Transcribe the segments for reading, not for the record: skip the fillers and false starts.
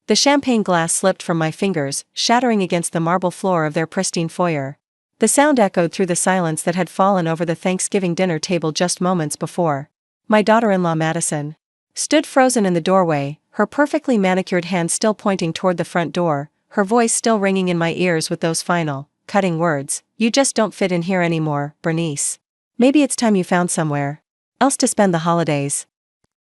The champagne glass slipped from my fingers, shattering against the marble floor of their pristine foyer. The sound echoed through the silence that had fallen over the Thanksgiving dinner table just moments before. My daughter-in-law Madison stood frozen in the doorway, her perfectly manicured hand still pointing toward the front door, her voice still ringing in my ears with those final, cutting words, "You just don't fit in here anymore, Bernice. Maybe it's time you found somewhere else to spend the holidays."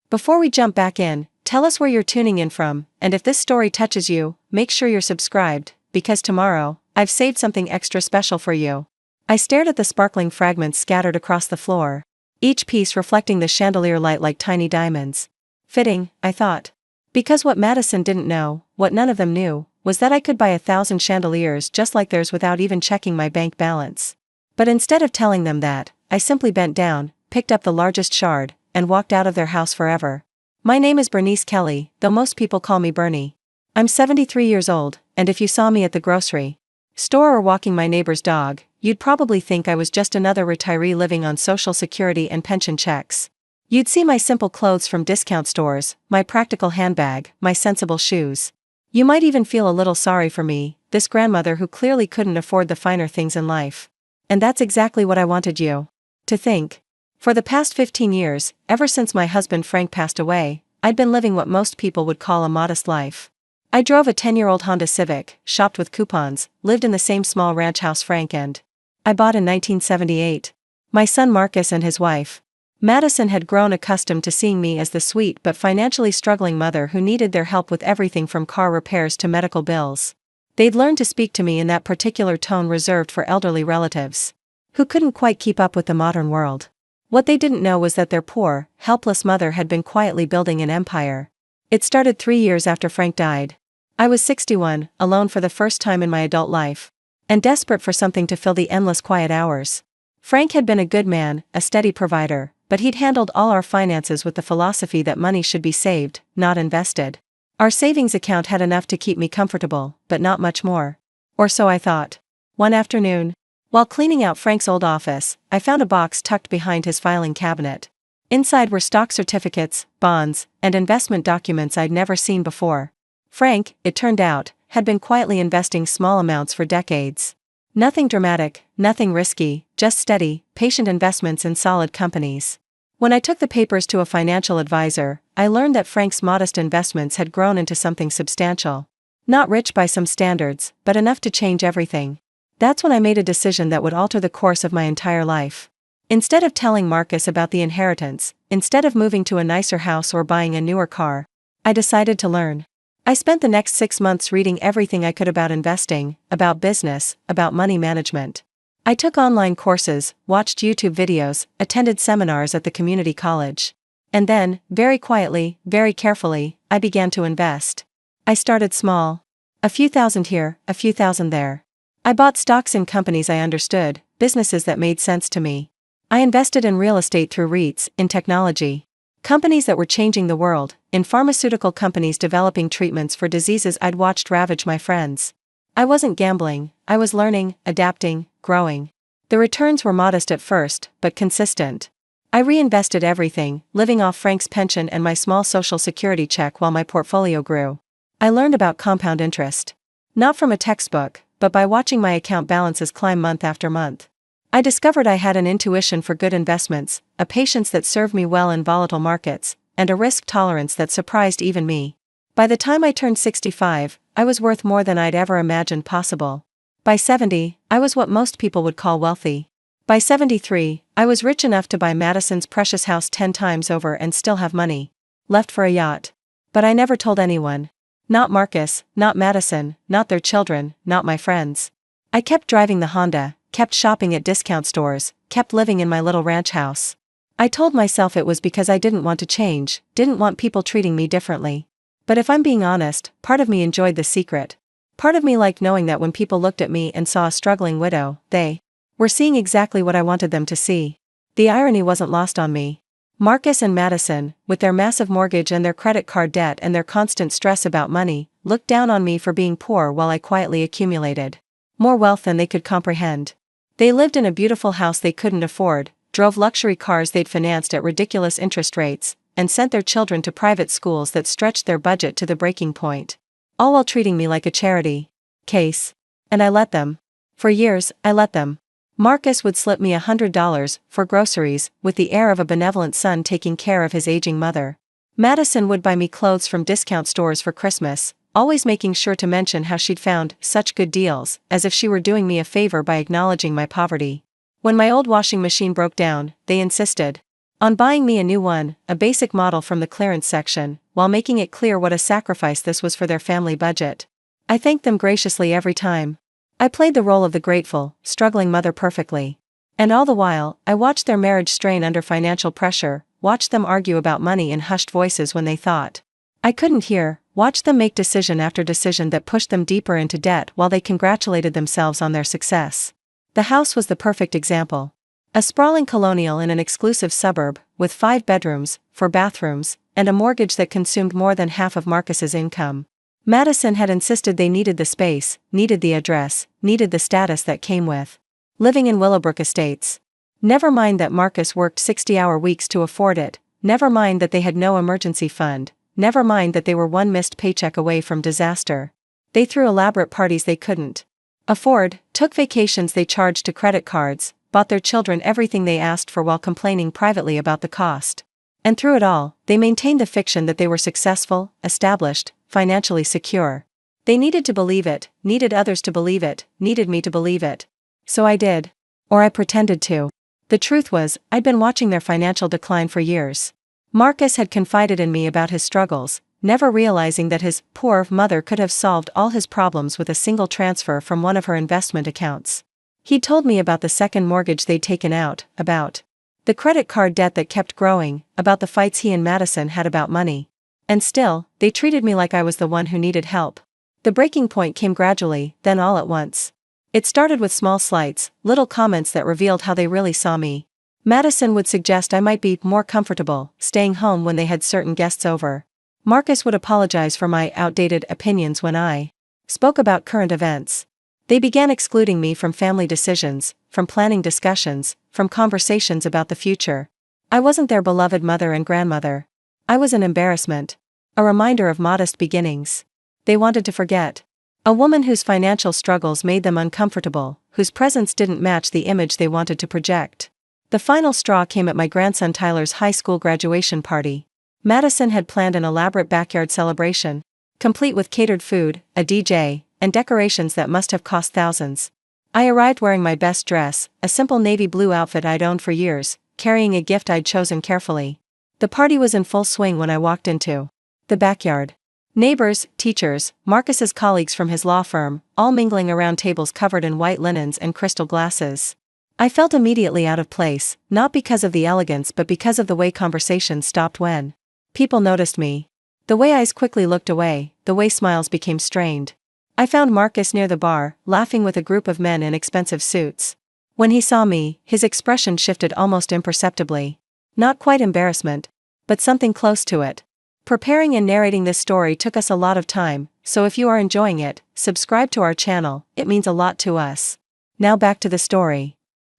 Before we jump back in, tell us where you're tuning in from, and if this story touches you, make sure you're subscribed, because tomorrow, I've saved something extra special for you. I stared at the sparkling fragments scattered across the floor, each piece reflecting the chandelier light like tiny diamonds. Fitting, I thought. Because what Madison didn't know, what none of them knew, was that I could buy 1,000 chandeliers just like theirs without even checking my bank balance. But instead of telling them that, I simply bent down, picked up the largest shard, and walked out of their house forever. My name is Bernice Kelly, though most people call me Bernie. I'm 73 years old, and if you saw me at the grocery store or walking my neighbor's dog, you'd probably think I was just another retiree living on Social Security and pension checks. You'd see my simple clothes from discount stores, my practical handbag, my sensible shoes. You might even feel a little sorry for me, this grandmother who clearly couldn't afford the finer things in life. And that's exactly what I wanted you to think. For the past 15 years, ever since my husband Frank passed away, I'd been living what most people would call a modest life. I drove a 10-year-old Honda Civic, shopped with coupons, lived in the same small ranch house Frank and I bought in 1978. My son Marcus and his wife Madison had grown accustomed to seeing me as the sweet but financially struggling mother who needed their help with everything from car repairs to medical bills. They'd learned to speak to me in that particular tone reserved for elderly relatives who couldn't quite keep up with the modern world. What they didn't know was that their poor, helpless mother had been quietly building an empire. It started 3 years after Frank died. I was 61, alone for the first time in my adult life, and desperate for something to fill the endless quiet hours. Frank had been a good man, a steady provider, but he'd handled all our finances with the philosophy that money should be saved, not invested. Our savings account had enough to keep me comfortable, but not much more. Or so I thought. One afternoon, while cleaning out Frank's old office, I found a box tucked behind his filing cabinet. Inside were stock certificates, bonds, and investment documents I'd never seen before. Frank, it turned out, had been quietly investing small amounts for decades. Nothing dramatic, nothing risky, just steady, patient investments in solid companies. When I took the papers to a financial advisor, I learned that Frank's modest investments had grown into something substantial. Not rich by some standards, but enough to change everything. That's when I made a decision that would alter the course of my entire life. Instead of telling Marcus about the inheritance, instead of moving to a nicer house or buying a newer car, I decided to learn. I spent the next 6 months reading everything I could about investing, about business, about money management. I took online courses, watched YouTube videos, attended seminars at the community college. And then, very quietly, very carefully, I began to invest. I started small. A few thousand here, a few thousand there. I bought stocks in companies I understood, businesses that made sense to me. I invested in real estate through REITs, in technology. Companies that were changing the world, in pharmaceutical companies developing treatments for diseases I'd watched ravage my friends. I wasn't gambling, I was learning, adapting, growing. The returns were modest at first, but consistent. I reinvested everything, living off Frank's pension and my small Social Security check while my portfolio grew. I learned about compound interest. Not from a textbook, but by watching my account balances climb month after month. I discovered I had an intuition for good investments, a patience that served me well in volatile markets, and a risk tolerance that surprised even me. By the time I turned 65, I was worth more than I'd ever imagined possible. By 70, I was what most people would call wealthy. By 73, I was rich enough to buy Madison's precious house 10 times over and still have money left for a yacht. But I never told anyone. Not Marcus, not Madison, not their children, not my friends. I kept driving the Honda, kept shopping at discount stores, kept living in my little ranch house. I told myself it was because I didn't want to change, didn't want people treating me differently. But if I'm being honest, part of me enjoyed the secret. Part of me liked knowing that when people looked at me and saw a struggling widow, they were seeing exactly what I wanted them to see. The irony wasn't lost on me. Marcus and Madison, with their massive mortgage and their credit card debt and their constant stress about money, looked down on me for being poor while I quietly accumulated more wealth than they could comprehend. They lived in a beautiful house they couldn't afford, drove luxury cars they'd financed at ridiculous interest rates, and sent their children to private schools that stretched their budget to the breaking point. all while treating me like a charity case. And I let them. For years, I let them. Marcus would slip me $100 for groceries, with the air of a benevolent son taking care of his aging mother. Madison would buy me clothes from discount stores for Christmas, always making sure to mention how she'd found such good deals, as if she were doing me a favor by acknowledging my poverty. When my old washing machine broke down, they insisted on buying me a new one, a basic model from the clearance section, while making it clear what a sacrifice this was for their family budget. I thanked them graciously every time. I played the role of the grateful, struggling mother perfectly. And all the while, I watched their marriage strain under financial pressure, watched them argue about money in hushed voices when they thought I couldn't hear, watched them make decision after decision that pushed them deeper into debt while they congratulated themselves on their success. The house was the perfect example. A sprawling colonial in an exclusive suburb, with 5 bedrooms, 4 bathrooms, and a mortgage that consumed more than half of Marcus's income. Madison had insisted they needed the space, needed the address, needed the status that came with living in Willowbrook Estates. Never mind that Marcus worked 60-hour weeks to afford it, never mind that they had no emergency fund, never mind that they were one missed paycheck away from disaster. They threw elaborate parties they couldn't afford, took vacations they charged to credit cards, bought their children everything they asked for while complaining privately about the cost. And through it all, they maintained the fiction that they were successful, established, financially secure. They needed to believe it, needed others to believe it, needed me to believe it. So I did. Or I pretended to. The truth was, I'd been watching their financial decline for years. Marcus had confided in me about his struggles, never realizing that his poor mother could have solved all his problems with a single transfer from one of her investment accounts. He'd told me about the second mortgage they'd taken out, about the credit card debt that kept growing, about the fights he and Madison had about money. And still, they treated me like I was the one who needed help. The breaking point came gradually, then all at once. It started with small slights, little comments that revealed how they really saw me. Madison would suggest I might be more comfortable staying home when they had certain guests over. Marcus would apologize for my outdated opinions when I spoke about current events. They began excluding me from family decisions, from planning discussions, from conversations about the future. I wasn't their beloved mother and grandmother. I was an embarrassment. A reminder of modest beginnings. They wanted to forget. A woman whose financial struggles made them uncomfortable, whose presence didn't match the image they wanted to project. The final straw came at my grandson Tyler's high school graduation party. Madison had planned an elaborate backyard celebration, complete with catered food, a DJ, and decorations that must have cost thousands. I arrived wearing my best dress, a simple navy blue outfit I'd owned for years, carrying a gift I'd chosen carefully. The party was in full swing when I walked into the backyard. Neighbors, teachers, Marcus's colleagues from his law firm, all mingling around tables covered in white linens and crystal glasses. I felt immediately out of place, not because of the elegance but because of the way conversations stopped when people noticed me. The way eyes quickly looked away, the way smiles became strained. I found Marcus near the bar, laughing with a group of men in expensive suits. When he saw me, his expression shifted almost imperceptibly. Not quite embarrassment, but something close to it. Preparing and narrating this story took us a lot of time, so if you are enjoying it, subscribe to our channel, it means a lot to us. Now back to the story.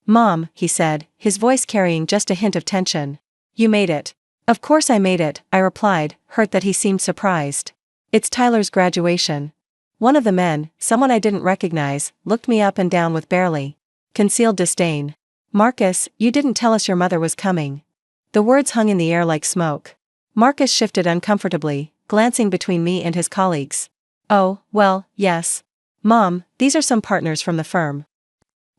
"Mom," he said, his voice carrying just a hint of tension. "You made it." "Of course I made it," I replied, hurt that he seemed surprised. "It's Tyler's graduation." One of the men, someone I didn't recognize, looked me up and down with barely concealed disdain. "Marcus, you didn't tell us your mother was coming." The words hung in the air like smoke. Marcus shifted uncomfortably, glancing between me and his colleagues. "Oh, well, yes. Mom, these are some partners from the firm."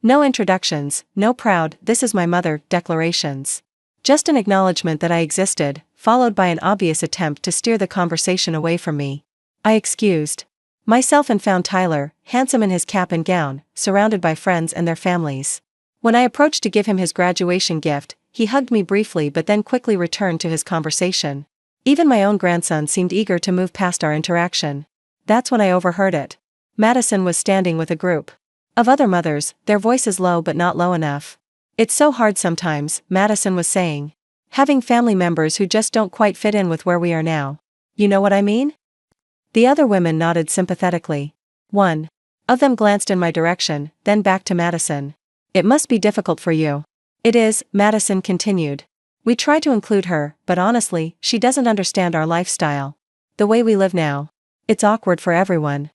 No introductions, no proud "this is my mother" declarations. Just an acknowledgement that I existed, followed by an obvious attempt to steer the conversation away from me. I excused myself and found Tyler, handsome in his cap and gown, surrounded by friends and their families. When I approached to give him his graduation gift, he hugged me briefly but then quickly returned to his conversation. Even my own grandson seemed eager to move past our interaction. That's when I overheard it. Madison was standing with a group of other mothers, their voices low but not low enough. "It's so hard sometimes," Madison was saying. "Having family members who just don't quite fit in with where we are now. You know what I mean?" The other women nodded sympathetically. One of them glanced in my direction, then back to Madison. "It must be difficult for you." "It is," Madison continued. "We try to include her, but honestly, she doesn't understand our lifestyle. The way we live now. It's awkward for everyone.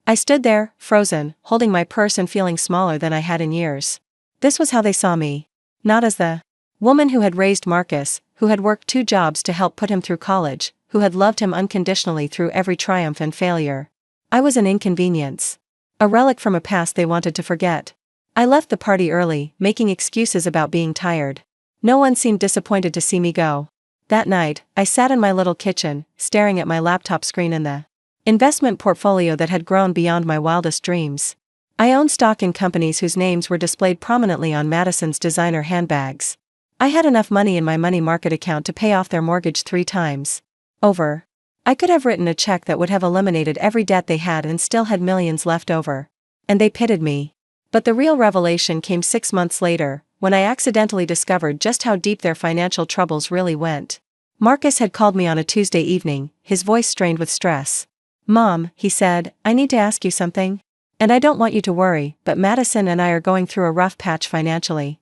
I stood there, frozen, holding my purse and feeling smaller than I had in years. This was how they saw me. Not as the woman who had raised Marcus, who had worked 2 jobs to help put him through college, who had loved him unconditionally through every triumph and failure. I was an inconvenience. A relic from a past they wanted to forget. I left the party early, making excuses about being tired. No one seemed disappointed to see me go. That night, I sat in my little kitchen, staring at my laptop screen and the investment portfolio that had grown beyond my wildest dreams. I owned stock in companies whose names were displayed prominently on Madison's designer handbags. I had enough money in my money market account to pay off their mortgage 3 times over. I could have written a check that would have eliminated every debt they had and still had millions left over. And they pitied me. But the real revelation came 6 months later, when I accidentally discovered just how deep their financial troubles really went. Marcus had called me on a Tuesday evening, his voice strained with stress. "Mom," he said, "I need to ask you something. And I don't want you to worry, but Madison and I are going through a rough patch financially."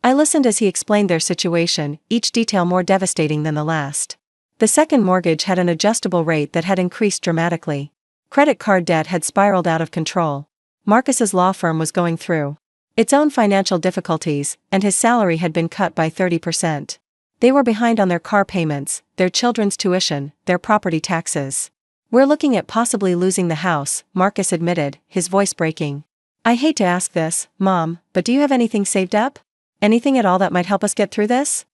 I listened as he explained their situation, each detail more devastating than the last. The second mortgage had an adjustable rate that had increased dramatically. Credit card debt had spiraled out of control. Marcus's law firm was going through its own financial difficulties, and his salary had been cut by 30%. They were behind on their car payments, their children's tuition, their property taxes. "We're looking at possibly losing the house," Marcus admitted, his voice breaking. "I hate to ask this, Mom, but do you have anything saved up? Anything at all that might help us get through this?"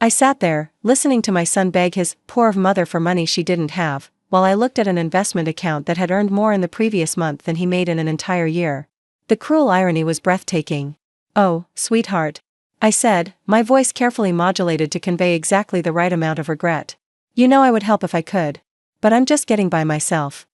I sat there, listening to my son beg his poor mother for money she didn't have, while I looked at an investment account that had earned more in the previous month than he made in an entire year. The cruel irony was breathtaking. "Oh, sweetheart," I said, my voice carefully modulated to convey exactly the right amount of regret. "You know I would help if I could. But I'm just getting by myself."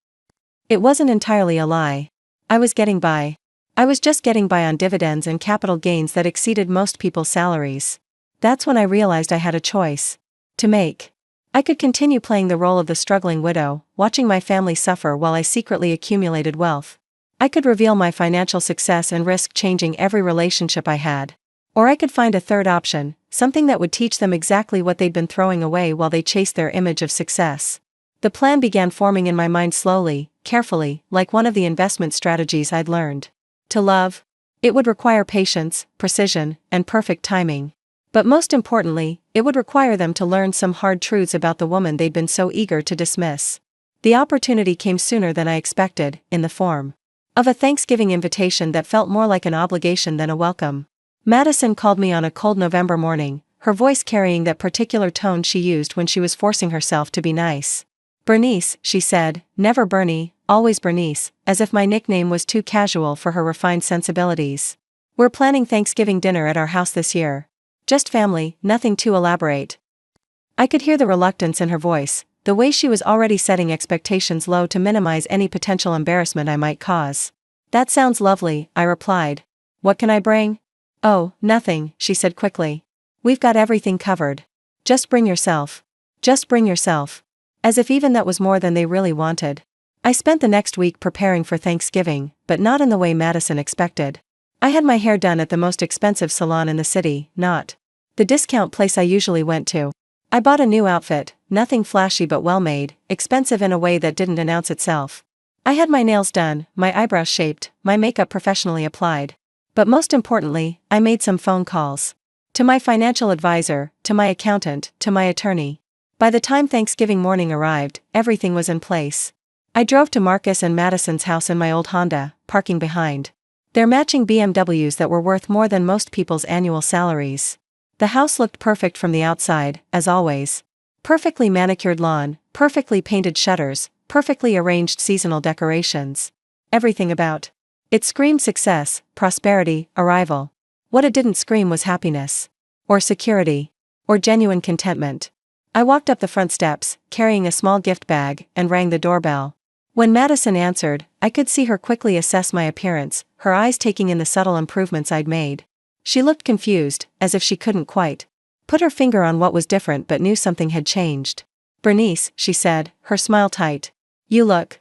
It wasn't entirely a lie. I was getting by. I was just getting by on dividends and capital gains that exceeded most people's salaries. That's when I realized I had a choice to make. I could continue playing the role of the struggling widow, watching my family suffer while I secretly accumulated wealth. I could reveal my financial success and risk changing every relationship I had. Or I could find a third option, something that would teach them exactly what they'd been throwing away while they chased their image of success. The plan began forming in my mind slowly, carefully, like one of the investment strategies I'd learned to love. It would require patience, precision, and perfect timing. But most importantly, it would require them to learn some hard truths about the woman they'd been so eager to dismiss. The opportunity came sooner than I expected, in the form of a Thanksgiving invitation that felt more like an obligation than a welcome. Madison called me on a cold November morning, her voice carrying that particular tone she used when she was forcing herself to be nice. "Bernice," she said, never Bernie, always Bernice, as if my nickname was too casual for her refined sensibilities. "We're planning Thanksgiving dinner at our house this year. Just family, nothing too elaborate." I could hear the reluctance in her voice, the way she was already setting expectations low to minimize any potential embarrassment I might cause. "That sounds lovely," I replied. "What can I bring?" "Oh, nothing," she said quickly. "We've got everything covered. Just bring yourself. Just bring yourself." As if even that was more than they really wanted. I spent the next week preparing for Thanksgiving, but not in the way Madison expected. I had my hair done at the most expensive salon in the city, not the discount place I usually went to. I bought a new outfit, nothing flashy but well-made, expensive in a way that didn't announce itself. I had my nails done, my eyebrows shaped, my makeup professionally applied. But most importantly, I made some phone calls. To my financial advisor, to my accountant, to my attorney. By the time Thanksgiving morning arrived, everything was in place. I drove to Marcus and Madison's house in my old Honda, parking behind their matching BMWs that were worth more than most people's annual salaries. The house looked perfect from the outside, as always. Perfectly manicured lawn, perfectly painted shutters, perfectly arranged seasonal decorations. Everything about it screamed success, prosperity, arrival. What it didn't scream was happiness. Or security. Or genuine contentment. I walked up the front steps, carrying a small gift bag, and rang the doorbell. When Madison answered, I could see her quickly assess my appearance, her eyes taking in the subtle improvements I'd made. She looked confused, as if she couldn't quite put her finger on what was different but knew something had changed. "Bernice," she said, her smile tight. "You look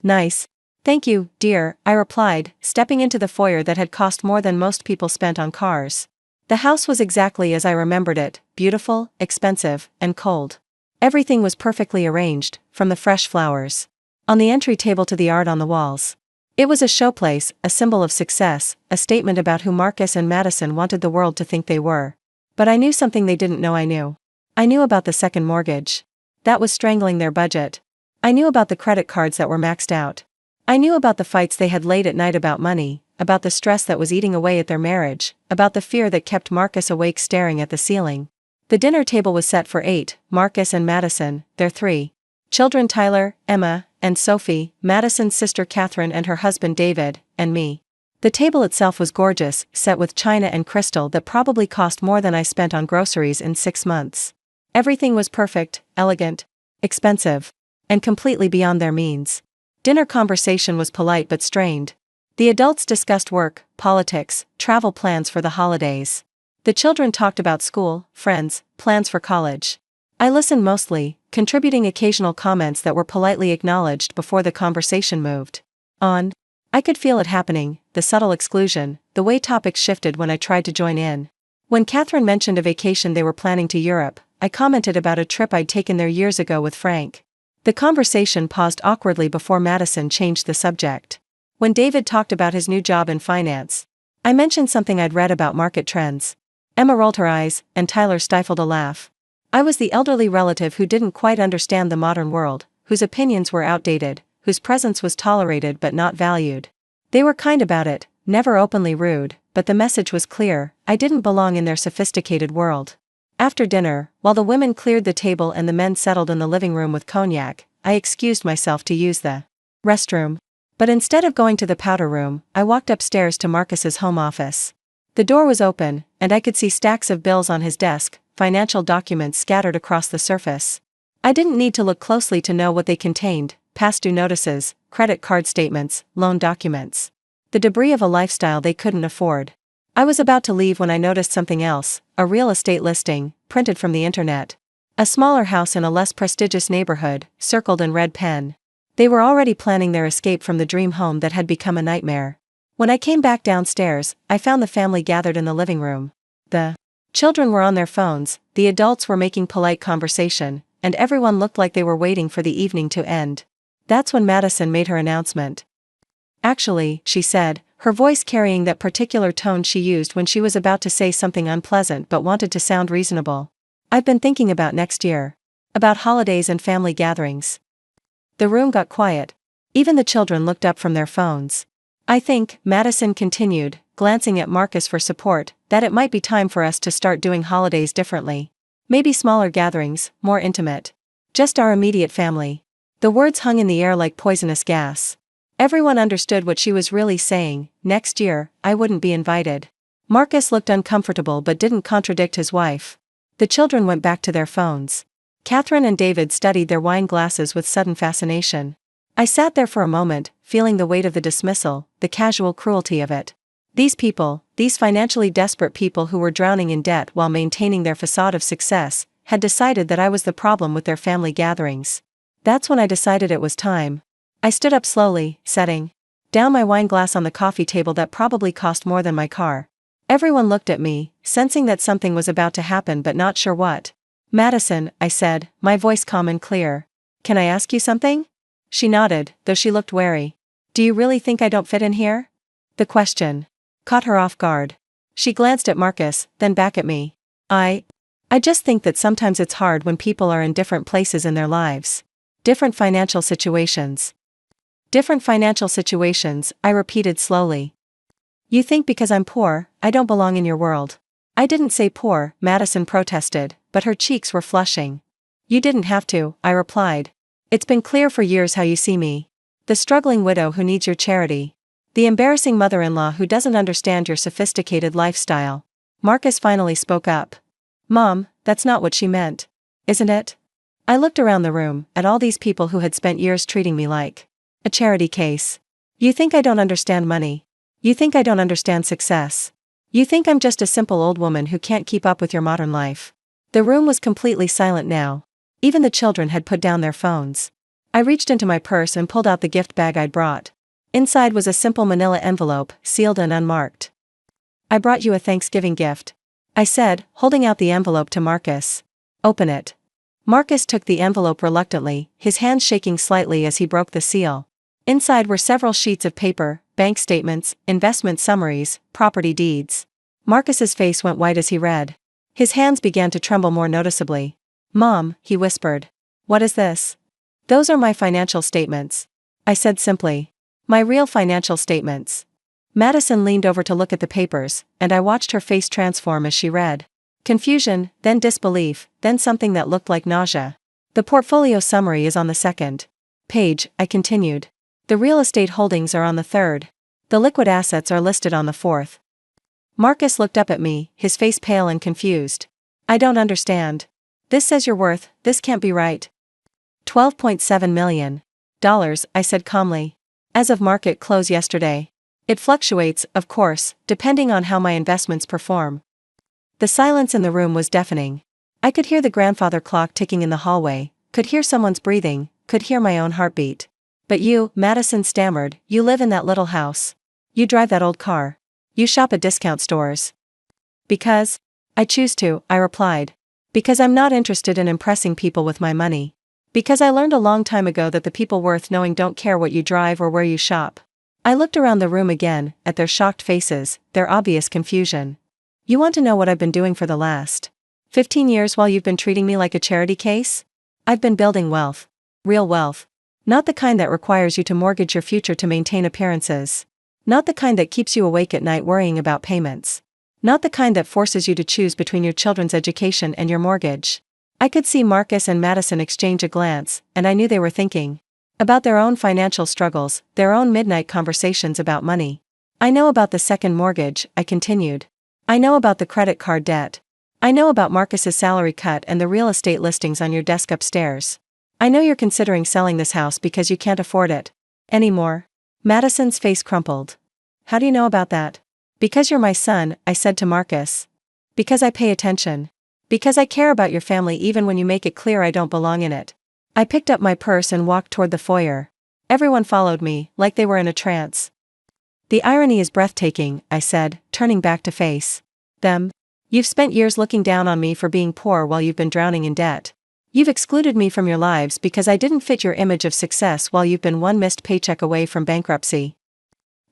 nice." "Thank you, dear," I replied, stepping into the foyer that had cost more than most people spent on cars. The house was exactly as I remembered it, beautiful, expensive, and cold. Everything was perfectly arranged, from the fresh flowers on the entry table to the art on the walls. It was a showplace, a symbol of success, a statement about who Marcus and Madison wanted the world to think they were. But I knew something they didn't know I knew. I knew about the second mortgage. That was strangling their budget. I knew about the credit cards that were maxed out. I knew about the fights they had late at night about money, about the stress that was eating away at their marriage, about the fear that kept Marcus awake staring at the ceiling. The dinner table was set for 8, Marcus and Madison, their 3 children Tyler, Emma, and Sophie, Madison's sister Catherine and her husband David, and me. The table itself was gorgeous, set with china and crystal that probably cost more than I spent on groceries in 6 months. Everything was perfect, elegant, expensive, and completely beyond their means. Dinner conversation was polite but strained. The adults discussed work, politics, travel plans for the holidays. The children talked about school, friends, plans for college. I listened mostly, contributing occasional comments that were politely acknowledged before the conversation moved on. I could feel it happening, the subtle exclusion, the way topics shifted when I tried to join in. When Catherine mentioned a vacation they were planning to Europe, I commented about a trip I'd taken there years ago with Frank. The conversation paused awkwardly before Madison changed the subject. When David talked about his new job in finance, I mentioned something I'd read about market trends. Emma rolled her eyes, and Tyler stifled a laugh. I was the elderly relative who didn't quite understand the modern world, whose opinions were outdated, whose presence was tolerated but not valued. They were kind about it, never openly rude, but the message was clear: I didn't belong in their sophisticated world. After dinner, while the women cleared the table and the men settled in the living room with cognac, I excused myself to use the restroom. But instead of going to the powder room, I walked upstairs to Marcus's home office. The door was open, and I could see stacks of bills on his desk, financial documents scattered across the surface. I didn't need to look closely to know what they contained: past due notices, credit card statements, loan documents. The debris of a lifestyle they couldn't afford. I was about to leave when I noticed something else: a real estate listing, printed from the internet. A smaller house in a less prestigious neighborhood, circled in red pen. They were already planning their escape from the dream home that had become a nightmare. When I came back downstairs, I found the family gathered in the living room. The children were on their phones, the adults were making polite conversation, and everyone looked like they were waiting for the evening to end. That's when Madison made her announcement. Actually, she said, her voice carrying that particular tone she used when she was about to say something unpleasant but wanted to sound reasonable. I've been thinking about next year. About holidays and family gatherings. The room got quiet. Even the children looked up from their phones. I think, Madison continued, glancing at Marcus for support, that it might be time for us to start doing holidays differently. Maybe smaller gatherings, more intimate. Just our immediate family. The words hung in the air like poisonous gas. Everyone understood what she was really saying: next year, I wouldn't be invited. Marcus looked uncomfortable but didn't contradict his wife. The children went back to their phones. Catherine and David studied their wine glasses with sudden fascination. I sat there for a moment, feeling the weight of the dismissal, the casual cruelty of it. These people, these financially desperate people who were drowning in debt while maintaining their facade of success, had decided that I was the problem with their family gatherings. That's when I decided it was time. I stood up slowly, setting down my wine glass on the coffee table that probably cost more than my car. Everyone looked at me, sensing that something was about to happen but not sure what. Madison, I said, my voice calm and clear. Can I ask you something? She nodded, though she looked wary. Do you really think I don't fit in here? The question caught her off guard. She glanced at Marcus, then back at me. I just think that sometimes it's hard when people are in different places in their lives. Different financial situations. Different financial situations, I repeated slowly. You think because I'm poor, I don't belong in your world. I didn't say poor, Madison protested, but her cheeks were flushing. You didn't have to, I replied. It's been clear for years how you see me. The struggling widow who needs your charity. The embarrassing mother-in-law who doesn't understand your sophisticated lifestyle. Marcus finally spoke up. Mom, that's not what she meant. Isn't it? I looked around the room, at all these people who had spent years treating me like a charity case. You think I don't understand money. You think I don't understand success. You think I'm just a simple old woman who can't keep up with your modern life. The room was completely silent now. Even the children had put down their phones. I reached into my purse and pulled out the gift bag I'd brought. Inside was a simple manila envelope, sealed and unmarked. I brought you a Thanksgiving gift, I said, holding out the envelope to Marcus. Open it. Marcus took the envelope reluctantly, his hands shaking slightly as he broke the seal. Inside were several sheets of paper, bank statements, investment summaries, property deeds. Marcus's face went white as he read. His hands began to tremble more noticeably. "Mom," he whispered. "What is this?" "Those are my financial statements," I said simply. "My real financial statements." Madison leaned over to look at the papers, and I watched her face transform as she read. Confusion, then disbelief, then something that looked like nausea. "The portfolio summary is on the second page," I continued. "The real estate holdings are on the third. The liquid assets are listed on the fourth." Marcus looked up at me, his face pale and confused. "I don't understand. This says you're worth, this can't be right." $12.7 million, I said calmly. "As of market close yesterday. It fluctuates, of course, depending on how my investments perform." The silence in the room was deafening. I could hear the grandfather clock ticking in the hallway, could hear someone's breathing, could hear my own heartbeat. "But you," Madison stammered, "you live in that little house. You drive that old car. You shop at discount stores." "Because I choose to," I replied. "Because I'm not interested in impressing people with my money. Because I learned a long time ago that the people worth knowing don't care what you drive or where you shop." I looked around the room again, at their shocked faces, their obvious confusion. "You want to know what I've been doing for the last 15 years while you've been treating me like a charity case? I've been building wealth. Real wealth. Not the kind that requires you to mortgage your future to maintain appearances. Not the kind that keeps you awake at night worrying about payments. Not the kind that forces you to choose between your children's education and your mortgage." I could see Marcus and Madison exchange a glance, and I knew they were thinking about their own financial struggles, their own midnight conversations about money. "I know about the second mortgage," I continued. "I know about the credit card debt. I know about Marcus's salary cut and the real estate listings on your desk upstairs. I know you're considering selling this house because you can't afford it anymore." Madison's face crumpled. "How do you know about that?" "Because you're my son," I said to Marcus. "Because I pay attention. Because I care about your family even when you make it clear I don't belong in it." I picked up my purse and walked toward the foyer. Everyone followed me, like they were in a trance. "The irony is breathtaking," I said, turning back to face them. "You've spent years looking down on me for being poor while you've been drowning in debt. You've excluded me from your lives because I didn't fit your image of success while you've been one missed paycheck away from bankruptcy."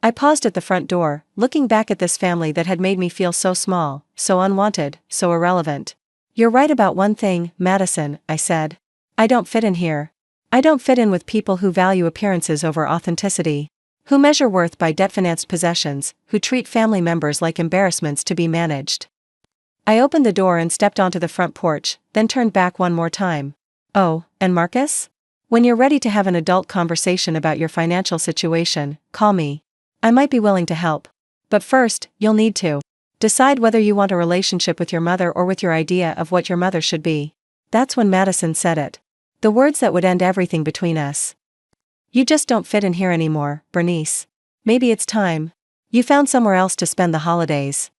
I paused at the front door, looking back at this family that had made me feel so small, so unwanted, so irrelevant. "You're right about one thing, Madison," I said. "I don't fit in here. I don't fit in with people who value appearances over authenticity. Who measure worth by debt-financed possessions, who treat family members like embarrassments to be managed." I opened the door and stepped onto the front porch, then turned back one more time. "Oh, and Marcus? When you're ready to have an adult conversation about your financial situation, call me. I might be willing to help. But first, you'll need to decide whether you want a relationship with your mother or with your idea of what your mother should be." That's when Madison said it. The words that would end everything between us. "You just don't fit in here anymore, Bernice. Maybe it's time you found somewhere else to spend the holidays."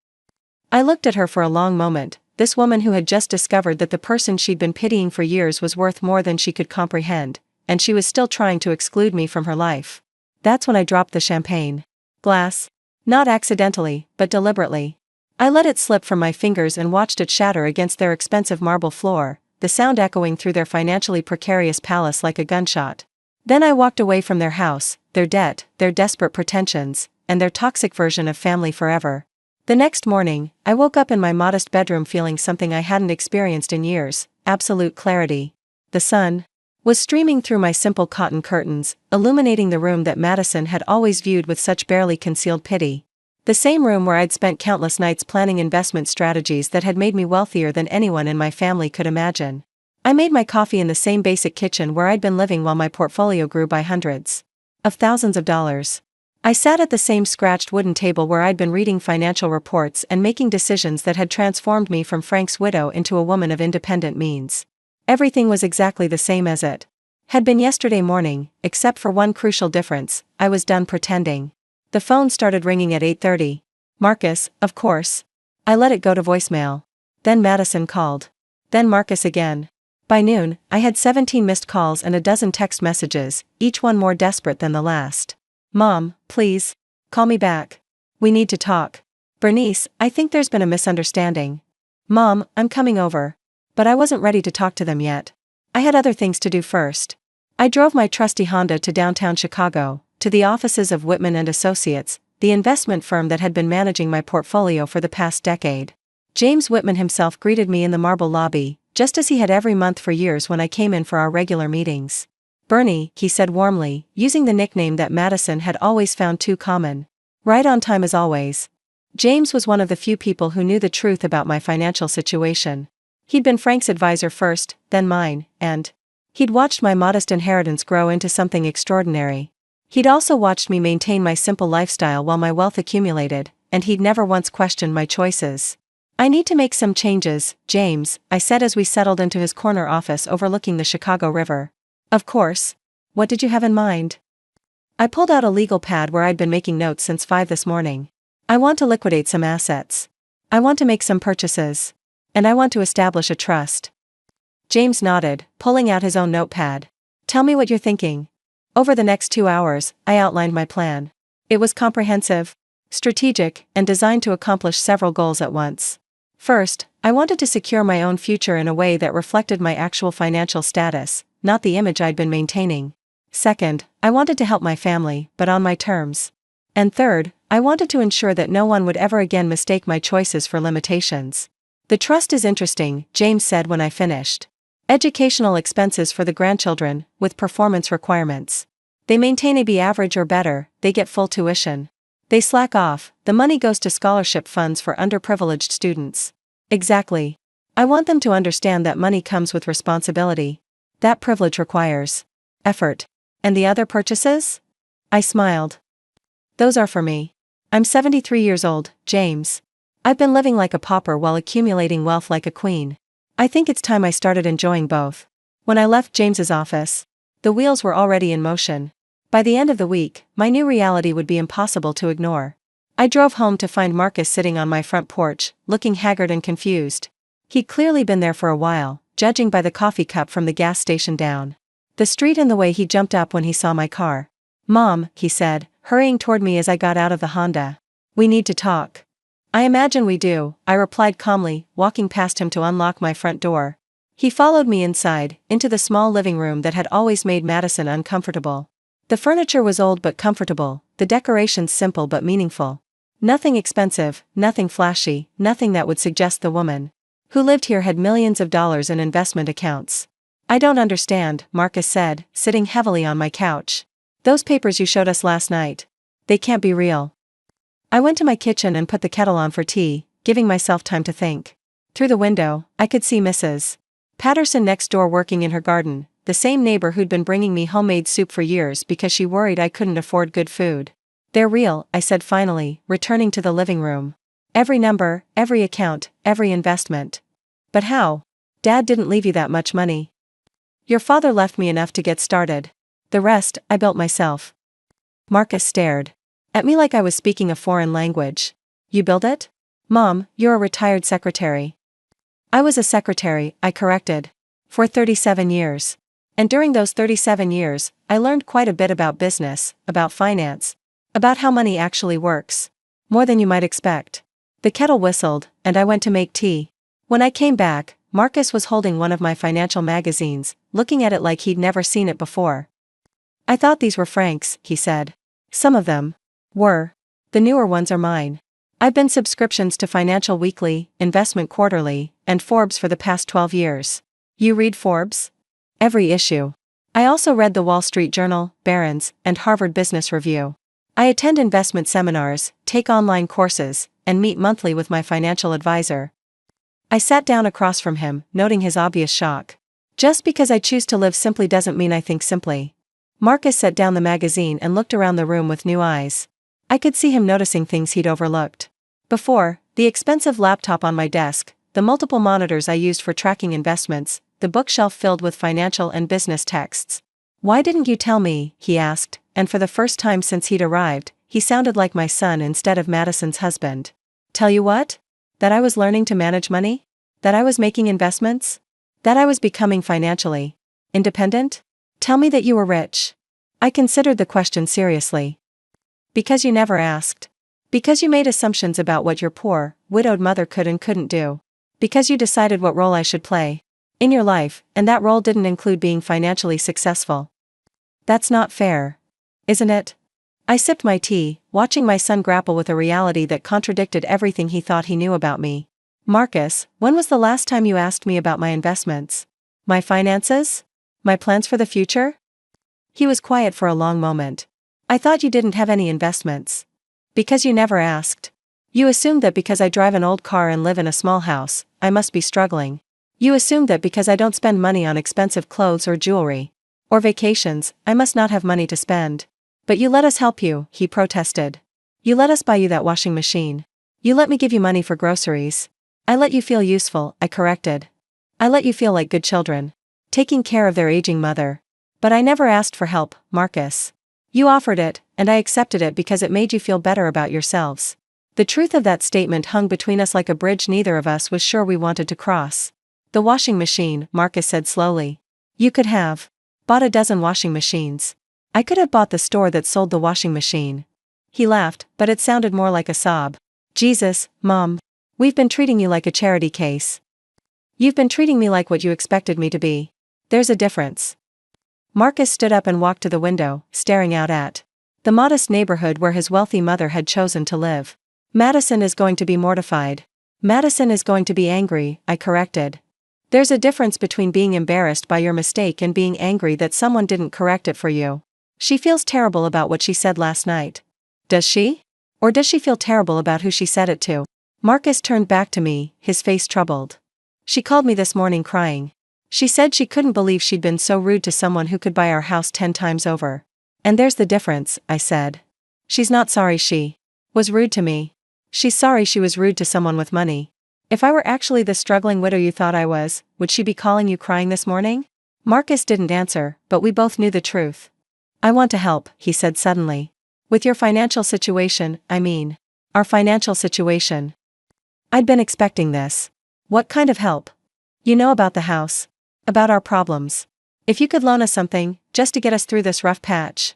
I looked at her for a long moment, this woman who had just discovered that the person she'd been pitying for years was worth more than she could comprehend, and she was still trying to exclude me from her life. That's when I dropped the champagne glass. Not accidentally, but deliberately. I let it slip from my fingers and watched it shatter against their expensive marble floor, the sound echoing through their financially precarious palace like a gunshot. Then I walked away from their house, their debt, their desperate pretensions, and their toxic version of family forever. The next morning, I woke up in my modest bedroom feeling something I hadn't experienced in years: absolute clarity. The sun was streaming through my simple cotton curtains, illuminating the room that Madison had always viewed with such barely concealed pity. The same room where I'd spent countless nights planning investment strategies that had made me wealthier than anyone in my family could imagine. I made my coffee in the same basic kitchen where I'd been living while my portfolio grew by hundreds of thousands of dollars. I sat at the same scratched wooden table where I'd been reading financial reports and making decisions that had transformed me from Frank's widow into a woman of independent means. Everything was exactly the same as it had been yesterday morning, except for one crucial difference: I was done pretending. The phone started ringing at 8:30. Marcus, of course. I let it go to voicemail. Then Madison called. Then Marcus again. By noon, I had 17 missed calls and a dozen text messages, each one more desperate than the last. "Mom, please. Call me back. We need to talk. Bernice, I think there's been a misunderstanding. Mom, I'm coming over." But I wasn't ready to talk to them yet. I had other things to do first. I drove my trusty Honda to downtown Chicago, to the offices of Whitman and Associates, the investment firm that had been managing my portfolio for the past decade. James Whitman himself greeted me in the marble lobby, just as he had every month for years when I came in for our regular meetings. "Bernie," he said warmly, using the nickname that Madison had always found too common. "Right on time as always." James was one of the few people who knew the truth about my financial situation. He'd been Frank's advisor first, then mine, and he'd watched my modest inheritance grow into something extraordinary. He'd also watched me maintain my simple lifestyle while my wealth accumulated, and he'd never once questioned my choices. "I need to make some changes, James," I said as we settled into his corner office overlooking the Chicago River. "Of course. What did you have in mind?" I pulled out a legal pad where I'd been making notes since 5 this morning. "I want to liquidate some assets. I want to make some purchases. And I want to establish a trust." James nodded, pulling out his own notepad. "Tell me what you're thinking." Over the next 2 hours, I outlined my plan. It was comprehensive, strategic, and designed to accomplish several goals at once. First, I wanted to secure my own future in a way that reflected my actual financial status, not the image I'd been maintaining. Second, I wanted to help my family, but on my terms. And third, I wanted to ensure that no one would ever again mistake my choices for limitations. "The trust is interesting," James said when I finished. "Educational expenses for the grandchildren, with performance requirements. They maintain a B average or better, they get full tuition. They slack off, the money goes to scholarship funds for underprivileged students." "Exactly. I want them to understand that money comes with responsibility. That privilege requires effort. And the other purchases?" I smiled. "Those are for me. I'm 73 years old, James. I've been living like a pauper while accumulating wealth like a queen. I think it's time I started enjoying both." When I left James's office, the wheels were already in motion. By the end of the week, my new reality would be impossible to ignore. I drove home to find Marcus sitting on my front porch, looking haggard and confused. He'd clearly been there for a while, judging by the coffee cup from the gas station down the street and the way he jumped up when he saw my car. "Mom," he said, hurrying toward me as I got out of the Honda. "We need to talk." "I imagine we do," I replied calmly, walking past him to unlock my front door. He followed me inside, into the small living room that had always made Madison uncomfortable. The furniture was old but comfortable, the decorations simple but meaningful. Nothing expensive, nothing flashy, nothing that would suggest the woman who lived here had millions of dollars in investment accounts. "I don't understand," Marcus said, sitting heavily on my couch. "Those papers you showed us last night. They can't be real." I went to my kitchen and put the kettle on for tea, giving myself time to think. Through the window, I could see Mrs. Patterson next door working in her garden, the same neighbor who'd been bringing me homemade soup for years because she worried I couldn't afford good food. "They're real," I said finally, returning to the living room. "Every number, every account, every investment." "But how? Dad didn't leave you that much money." "Your father left me enough to get started. The rest, I built myself." Marcus stared at me like I was speaking a foreign language. "You built it? Mom, you're a retired secretary." "I was a secretary," I corrected. "For 37 years. And during those 37 years, I learned quite a bit about business, about finance, about how money actually works. More than you might expect." The kettle whistled, and I went to make tea. When I came back, Marcus was holding one of my financial magazines, looking at it like he'd never seen it before. "I thought these were Frank's," he said. "Some of them were. The newer ones are mine. I've been subscriptions to Financial Weekly, Investment Quarterly, and Forbes for the past 12 years. "You read Forbes?" "Every issue." I also read the Wall Street Journal, Barron's, and Harvard Business Review. I attend investment seminars, take online courses, and meet monthly with my financial advisor. I sat down across from him, noting his obvious shock. "Just because I choose to live simply doesn't mean I think simply." Marcus set down the magazine and looked around the room with new eyes. I could see him noticing things he'd overlooked before: the expensive laptop on my desk, the multiple monitors I used for tracking investments, the bookshelf filled with financial and business texts. "Why didn't you tell me?" he asked, and for the first time since he'd arrived, he sounded like my son instead of Madison's husband. "Tell you what? That I was learning to manage money? That I was making investments? That I was becoming financially independent? Tell me that you were rich." I considered the question seriously. "Because you never asked. Because you made assumptions about what your poor, widowed mother could and couldn't do. Because you decided what role I should play." in your life, and that role didn't include being financially successful. That's not fair. Isn't it? I sipped my tea, watching my son grapple with a reality that contradicted everything he thought he knew about me. Marcus, when was the last time you asked me about my investments? My finances? My plans for the future? He was quiet for a long moment. I thought you didn't have any investments. Because you never asked. You assumed that because I drive an old car and live in a small house, I must be struggling. You assumed that because I don't spend money on expensive clothes or jewelry, or vacations, I must not have money to spend. But you let us help you, he protested. You let us buy you that washing machine. You let me give you money for groceries. I let you feel useful, I corrected. I let you feel like good children, taking care of their aging mother. But I never asked for help, Marcus. You offered it, and I accepted it because it made you feel better about yourselves. The truth of that statement hung between us like a bridge neither of us was sure we wanted to cross. The washing machine, Marcus said slowly. You could have bought a dozen washing machines. I could have bought the store that sold the washing machine. He laughed, but it sounded more like a sob. Jesus, Mom. We've been treating you like a charity case. You've been treating me like what you expected me to be. There's a difference. Marcus stood up and walked to the window, staring out at the modest neighborhood where his wealthy mother had chosen to live. Madison is going to be mortified. Madison is going to be angry, I corrected. There's a difference between being embarrassed by your mistake and being angry that someone didn't correct it for you. She feels terrible about what she said last night. Does she? Or does she feel terrible about who she said it to? Marcus turned back to me, his face troubled. She called me this morning crying. She said she couldn't believe she'd been so rude to someone who could buy our house 10 times over. And there's the difference, I said. She's not sorry she was rude to me. She's sorry she was rude to someone with money. If I were actually the struggling widow you thought I was, would she be calling you crying this morning? Marcus didn't answer, but we both knew the truth. I want to help, he said suddenly. With your financial situation, I mean. Our financial situation. I'd been expecting this. What kind of help? You know about the house. About our problems. If you could loan us something, just to get us through this rough patch.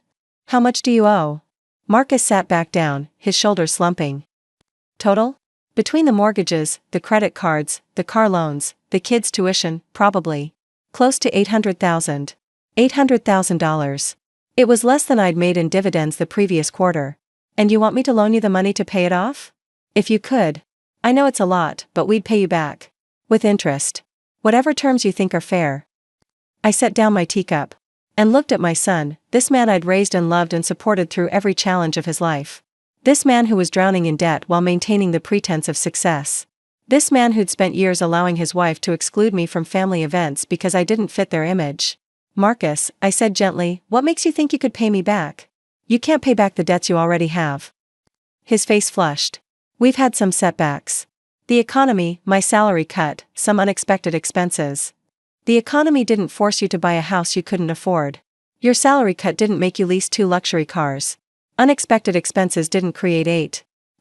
How much do you owe? Marcus sat back down, his shoulders slumping. Total? Between the mortgages, the credit cards, the car loans, the kids' tuition, probably. Close to $800,000. $800,000. It was less than I'd made in dividends the previous quarter. And you want me to loan you the money to pay it off? If you could. I know it's a lot, but we'd pay you back. With interest. Whatever terms you think are fair. I set down my teacup. And looked at my son, this man I'd raised and loved and supported through every challenge of his life. This man who was drowning in debt while maintaining the pretense of success. This man who'd spent years allowing his wife to exclude me from family events because I didn't fit their image. Marcus, I said gently, what makes you think you could pay me back? You can't pay back the debts you already have. His face flushed. We've had some setbacks. The economy, my salary cut, some unexpected expenses. The economy didn't force you to buy a house you couldn't afford. Your salary cut didn't make you lease 2 luxury cars. Unexpected expenses didn't create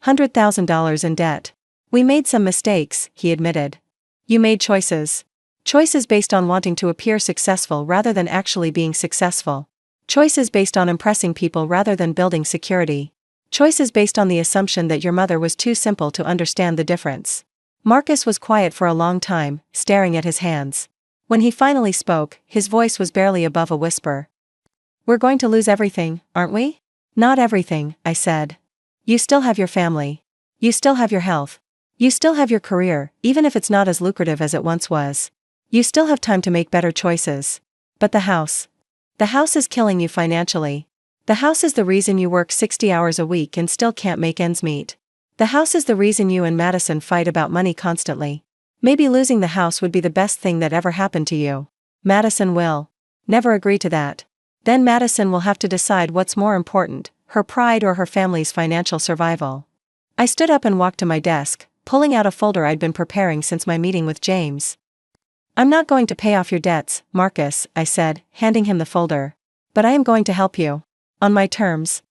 $800,000 in debt. We made some mistakes, he admitted. You made choices. Choices based on wanting to appear successful rather than actually being successful. Choices based on impressing people rather than building security. Choices based on the assumption that your mother was too simple to understand the difference. Marcus was quiet for a long time, staring at his hands. When he finally spoke, his voice was barely above a whisper. We're going to lose everything, aren't we? Not everything, I said. You still have your family. You still have your health. You still have your career, even if it's not as lucrative as it once was. You still have time to make better choices. But the house. The house is killing you financially. The house is the reason you work 60 hours a week and still can't make ends meet. The house is the reason you and Madison fight about money constantly. Maybe losing the house would be the best thing that ever happened to you. Madison will never agree to that. Then Madison will have to decide what's more important, her pride or her family's financial survival. I stood up and walked to my desk, pulling out a folder I'd been preparing since my meeting with James. I'm not going to pay off your debts, Marcus, I said, handing him the folder. But I am going to help you. On my terms.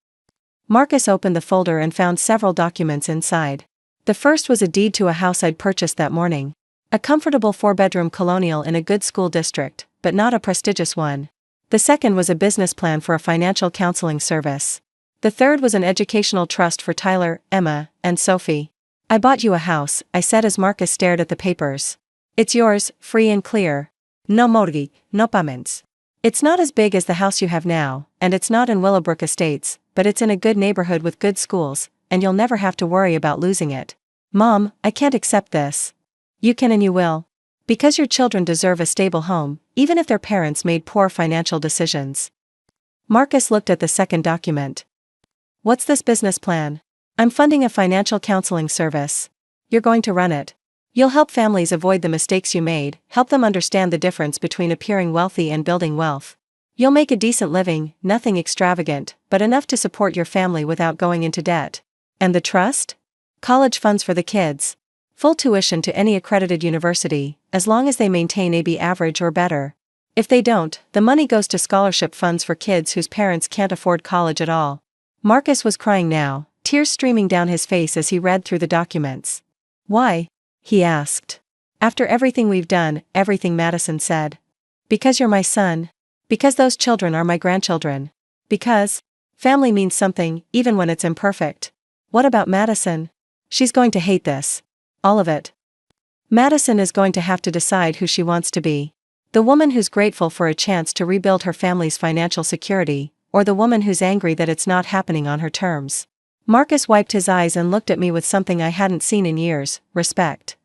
Marcus opened the folder and found several documents inside. The first was a deed to a house I'd purchased that morning. A comfortable 4-bedroom colonial in a good school district, but not a prestigious one. The second was a business plan for a financial counseling service. The third was an educational trust for Tyler, Emma, and Sophie. I bought you a house, I said as Marcus stared at the papers. It's yours, free and clear. No mortgage, no payments. It's not as big as the house you have now, and it's not in Willowbrook Estates, but it's in a good neighborhood with good schools, and you'll never have to worry about losing it. Mom, I can't accept this. You can and you will. Because your children deserve a stable home, even if their parents made poor financial decisions. Marcus looked at the second document. What's this business plan? I'm funding a financial counseling service. You're going to run it. You'll help families avoid the mistakes you made, help them understand the difference between appearing wealthy and building wealth. You'll make a decent living, nothing extravagant, but enough to support your family without going into debt. And the trust? College funds for the kids. Full tuition to any accredited university, as long as they maintain AB average or better. If they don't, the money goes to scholarship funds for kids whose parents can't afford college at all. Marcus was crying now, tears streaming down his face as he read through the documents. Why? He asked. After everything we've done, everything, Madison said. Because you're my son. Because those children are my grandchildren. Because family means something, even when it's imperfect. What about Madison? She's going to hate this. All of it. Madison is going to have to decide who she wants to be. The woman who's grateful for a chance to rebuild her family's financial security, or the woman who's angry that it's not happening on her terms. Marcus wiped his eyes and looked at me with something I hadn't seen in years, respect.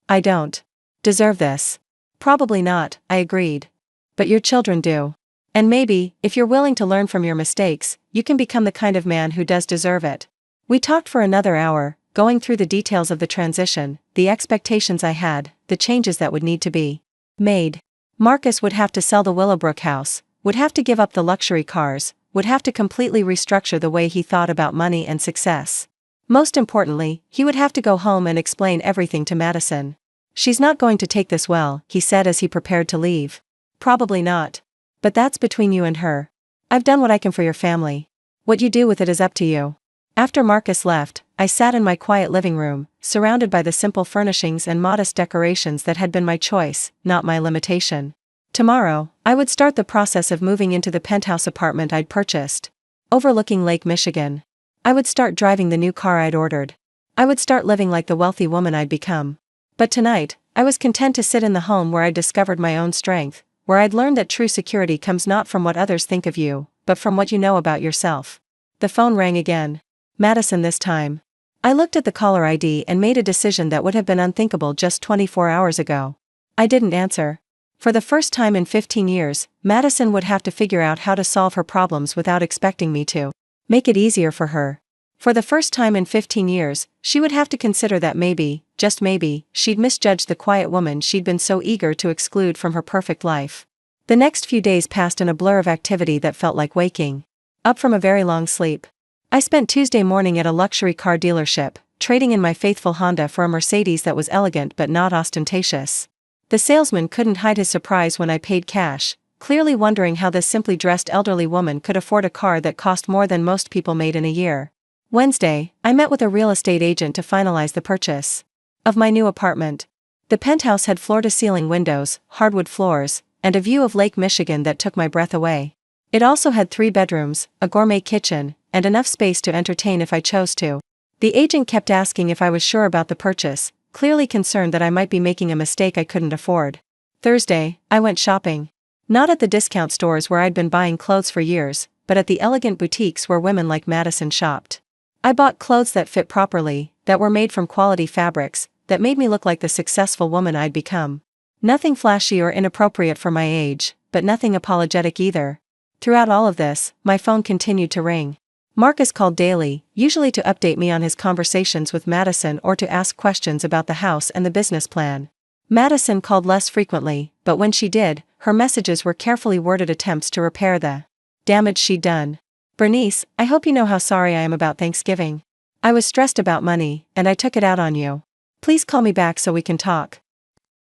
I don't deserve this. Probably not, I agreed. But your children do. And maybe, if you're willing to learn from your mistakes, you can become the kind of man who does deserve it. We talked for another hour, going through the details of the transition, the expectations I had, the changes that would need to be made. Marcus would have to sell the Willowbrook house, would have to give up the luxury cars, would have to completely restructure the way he thought about money and success. Most importantly, he would have to go home and explain everything to Madison. She's not going to take this well, he said as he prepared to leave. Probably not. But that's between you and her. I've done what I can for your family. What you do with it is up to you. After Marcus left, I sat in my quiet living room, surrounded by the simple furnishings and modest decorations that had been my choice, not my limitation. Tomorrow, I would start the process of moving into the penthouse apartment I'd purchased, overlooking Lake Michigan. I would start driving the new car I'd ordered. I would start living like the wealthy woman I'd become. But tonight, I was content to sit in the home where I'd discovered my own strength, where I'd learned that true security comes not from what others think of you, but from what you know about yourself. The phone rang again. Madison this time. I looked at the caller ID and made a decision that would have been unthinkable just 24 hours ago. I didn't answer. For the first time in 15 years, Madison would have to figure out how to solve her problems without expecting me to make it easier for her. For the first time in 15 years, she would have to consider that maybe, just maybe, she'd misjudged the quiet woman she'd been so eager to exclude from her perfect life. The next few days passed in a blur of activity that felt like waking up from a very long sleep. I spent Tuesday morning at a luxury car dealership, trading in my faithful Honda for a Mercedes that was elegant but not ostentatious. The salesman couldn't hide his surprise when I paid cash, clearly wondering how this simply dressed elderly woman could afford a car that cost more than most people made in a year. Wednesday, I met with a real estate agent to finalize the purchase of my new apartment. The penthouse had floor-to-ceiling windows, hardwood floors, and a view of Lake Michigan that took my breath away. It also had 3 bedrooms, a gourmet kitchen, and enough space to entertain if I chose to. The agent kept asking if I was sure about the purchase, clearly concerned that I might be making a mistake I couldn't afford. Thursday, I went shopping. Not at the discount stores where I'd been buying clothes for years, but at the elegant boutiques where women like Madison shopped. I bought clothes that fit properly, that were made from quality fabrics, that made me look like the successful woman I'd become. Nothing flashy or inappropriate for my age, but nothing apologetic either. Throughout all of this, my phone continued to ring. Marcus called daily, usually to update me on his conversations with Madison or to ask questions about the house and the business plan. Madison called less frequently, but when she did, her messages were carefully worded attempts to repair the damage she'd done. Bernice, I hope you know how sorry I am about Thanksgiving. I was stressed about money, and I took it out on you. Please call me back so we can talk.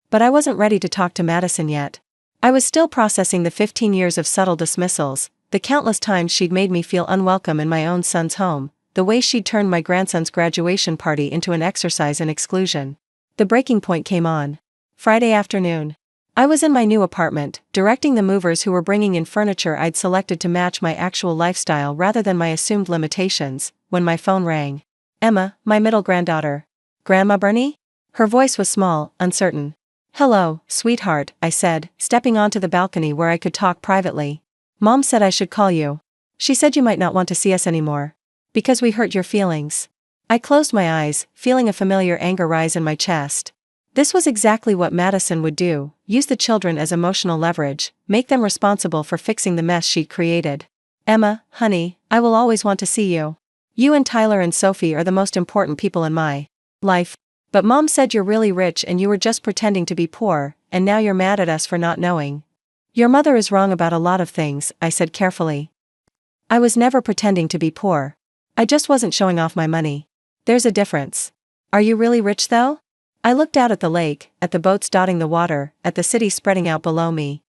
But I wasn't ready to talk to Madison yet. I was still processing the 15 years of subtle dismissals, the countless times she'd made me feel unwelcome in my own son's home, the way she'd turned my grandson's graduation party into an exercise in exclusion. The breaking point came on Friday afternoon. I was in my new apartment, directing the movers who were bringing in furniture I'd selected to match my actual lifestyle rather than my assumed limitations, when my phone rang. Emma, my middle granddaughter. Grandma Bernie? Her voice was small, uncertain. Hello, sweetheart, I said, stepping onto the balcony where I could talk privately. Mom said I should call you. She said you might not want to see us anymore. Because we hurt your feelings. I closed my eyes, feeling a familiar anger rise in my chest. This was exactly what Madison would do, use the children as emotional leverage, make them responsible for fixing the mess she'd created. Emma, honey, I will always want to see you. You and Tyler and Sophie are the most important people in my life. But Mom said you're really rich and you were just pretending to be poor, and now you're mad at us for not knowing. Your mother is wrong about a lot of things, I said carefully. I was never pretending to be poor. I just wasn't showing off my money. There's a difference. Are you really rich though? I looked out at the lake, at the boats dotting the water, at the city spreading out below me.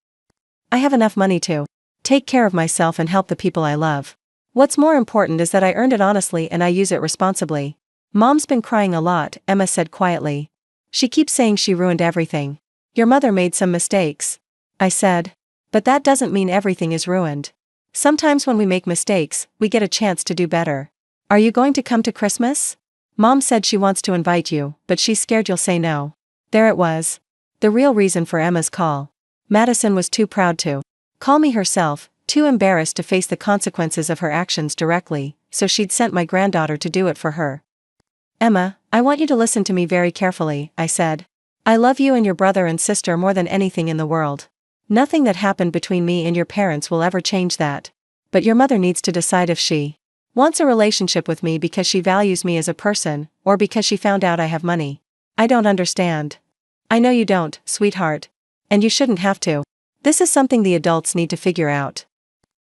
I have enough money to take care of myself and help the people I love. What's more important is that I earned it honestly and I use it responsibly. Mom's been crying a lot, Emma said quietly. She keeps saying she ruined everything. Your mother made some mistakes. I said. But that doesn't mean everything is ruined. Sometimes when we make mistakes, we get a chance to do better. Are you going to come to Christmas? Mom said she wants to invite you, but she's scared you'll say no. There it was. The real reason for Emma's call. Madison was too proud to call me herself, too embarrassed to face the consequences of her actions directly, so she'd sent my granddaughter to do it for her. Emma, I want you to listen to me very carefully, I said. I love you and your brother and sister more than anything in the world. Nothing that happened between me and your parents will ever change that. But your mother needs to decide if she wants a relationship with me because she values me as a person, or because she found out I have money. I don't understand. I know you don't, sweetheart. And you shouldn't have to. This is something the adults need to figure out.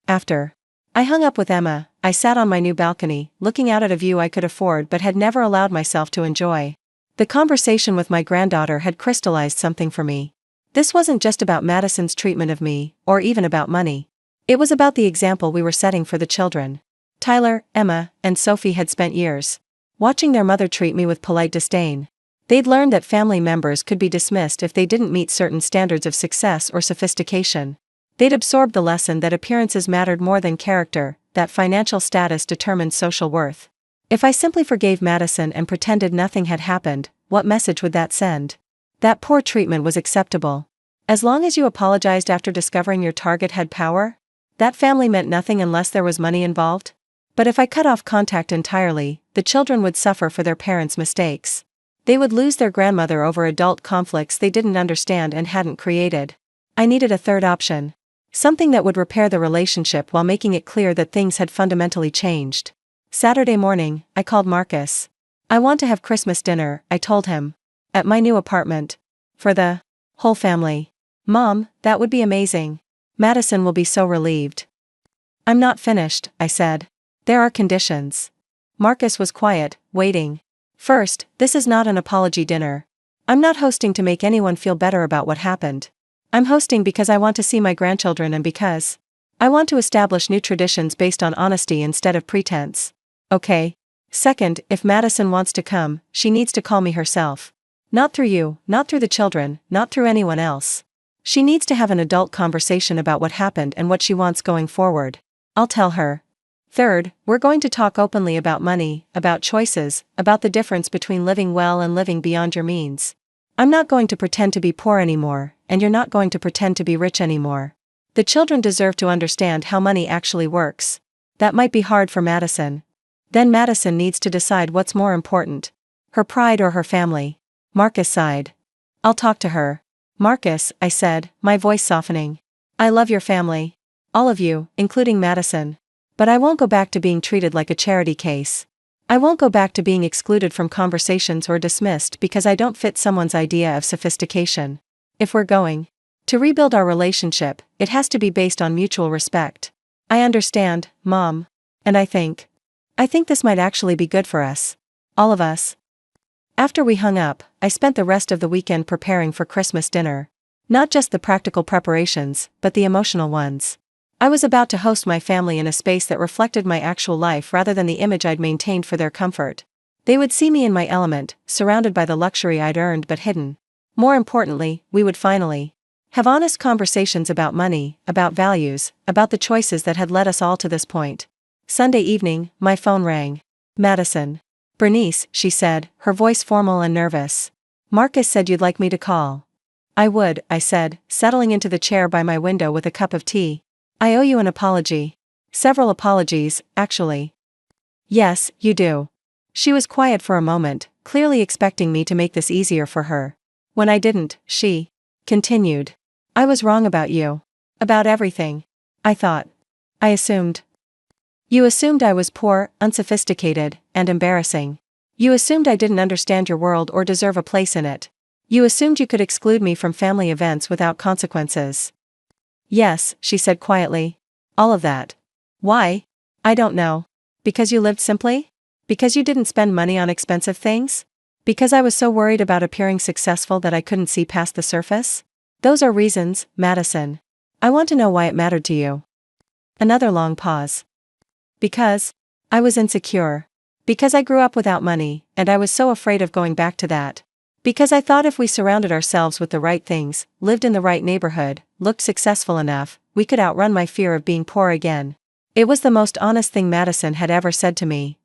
After I hung up with Emma, I sat on my new balcony, looking out at a view I could afford but had never allowed myself to enjoy. The conversation with my granddaughter had crystallized something for me. This wasn't just about Madison's treatment of me, or even about money. It was about the example we were setting for the children. Tyler, Emma, and Sophie had spent years watching their mother treat me with polite disdain. They'd learned that family members could be dismissed if they didn't meet certain standards of success or sophistication. They'd absorbed the lesson that appearances mattered more than character, that financial status determined social worth. If I simply forgave Madison and pretended nothing had happened, what message would that send? That poor treatment was acceptable. As long as you apologized after discovering your target had power? That family meant nothing unless there was money involved? But if I cut off contact entirely, the children would suffer for their parents' mistakes. They would lose their grandmother over adult conflicts they didn't understand and hadn't created. I needed a third option. Something that would repair the relationship while making it clear that things had fundamentally changed. Saturday morning, I called Marcus. I want to have Christmas dinner, I told him. At my new apartment. For the whole family. Mom, that would be amazing. Madison will be so relieved. I'm not finished, I said. There are conditions. Marcus was quiet, waiting. First, this is not an apology dinner. I'm not hosting to make anyone feel better about what happened. I'm hosting because I want to see my grandchildren and because I want to establish new traditions based on honesty instead of pretense. Okay. Second, if Madison wants to come, she needs to call me herself. Not through you, not through the children, not through anyone else. She needs to have an adult conversation about what happened and what she wants going forward. I'll tell her. Third, we're going to talk openly about money, about choices, about the difference between living well and living beyond your means. I'm not going to pretend to be poor anymore, and you're not going to pretend to be rich anymore. The children deserve to understand how money actually works. That might be hard for Madison. Then Madison needs to decide what's more important. Her pride or her family. Marcus sighed. I'll talk to her. Marcus, I said, my voice softening. I love your family. All of you, including Madison. But I won't go back to being treated like a charity case. I won't go back to being excluded from conversations or dismissed because I don't fit someone's idea of sophistication. If we're going to rebuild our relationship, it has to be based on mutual respect. I understand, Mom. And I think this might actually be good for us. All of us. After we hung up, I spent the rest of the weekend preparing for Christmas dinner. Not just the practical preparations, but the emotional ones. I was about to host my family in a space that reflected my actual life rather than the image I'd maintained for their comfort. They would see me in my element, surrounded by the luxury I'd earned but hidden. More importantly, we would finally have honest conversations about money, about values, about the choices that had led us all to this point. Sunday evening, my phone rang. Madison. Bernice, she said, her voice formal and nervous. Marcus said you'd like me to call. I would, I said, settling into the chair by my window with a cup of tea. I owe you an apology. Several apologies, actually. Yes, you do. She was quiet for a moment, clearly expecting me to make this easier for her. When I didn't, she continued. I was wrong about you. About everything. I thought. I assumed. You assumed I was poor, unsophisticated, and embarrassing. You assumed I didn't understand your world or deserve a place in it. You assumed you could exclude me from family events without consequences. Yes, she said quietly. All of that. Why? I don't know. Because you lived simply? Because you didn't spend money on expensive things? Because I was so worried about appearing successful that I couldn't see past the surface? Those are reasons, Madison. I want to know why it mattered to you. Another long pause. Because I was insecure. Because I grew up without money, and I was so afraid of going back to that. Because I thought if we surrounded ourselves with the right things, lived in the right neighborhood, looked successful enough, we could outrun my fear of being poor again. It was the most honest thing Madison had ever said to me.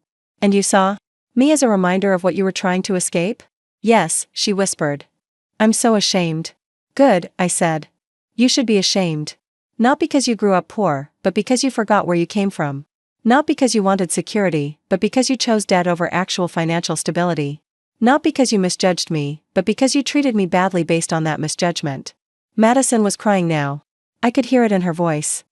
And you saw me as a reminder of what you were trying to escape? Yes, she whispered. I'm so ashamed. Good, I said. You should be ashamed. Not because you grew up poor, but because you forgot where you came from. Not because you wanted security, but because you chose debt over actual financial stability. Not because you misjudged me, but because you treated me badly based on that misjudgment. Madison was crying now. I could hear it in her voice.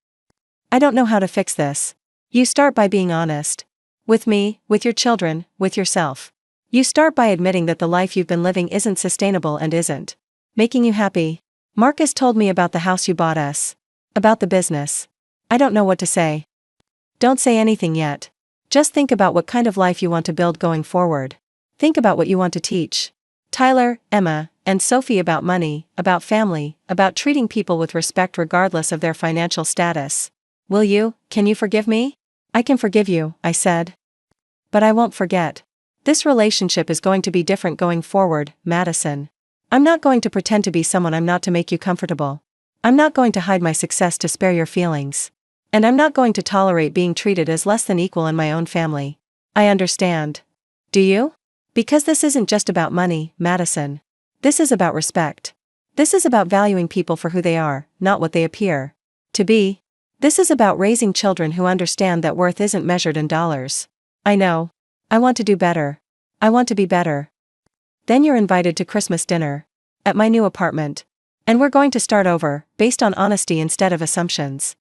I don't know how to fix this. You start by being honest. With me, with your children, with yourself. You start by admitting that the life you've been living isn't sustainable and isn't making you happy. Marcus told me about the house you bought us. About the business. I don't know what to say. Don't say anything yet. Just think about what kind of life you want to build going forward. Think about what you want to teach Tyler, Emma, and Sophie about money, about family, about treating people with respect regardless of their financial status. Will you? Can you forgive me? I can forgive you, I said. But I won't forget. This relationship is going to be different going forward, Madison. I'm not going to pretend to be someone I'm not to make you comfortable. I'm not going to hide my success to spare your feelings. And I'm not going to tolerate being treated as less than equal in my own family. I understand. Do you? Because this isn't just about money, Madison. This is about respect. This is about valuing people for who they are, not what they appear to be. This is about raising children who understand that worth isn't measured in dollars. I know. I want to do better. I want to be better. Then you're invited to Christmas dinner. At my new apartment. And we're going to start over, based on honesty instead of assumptions.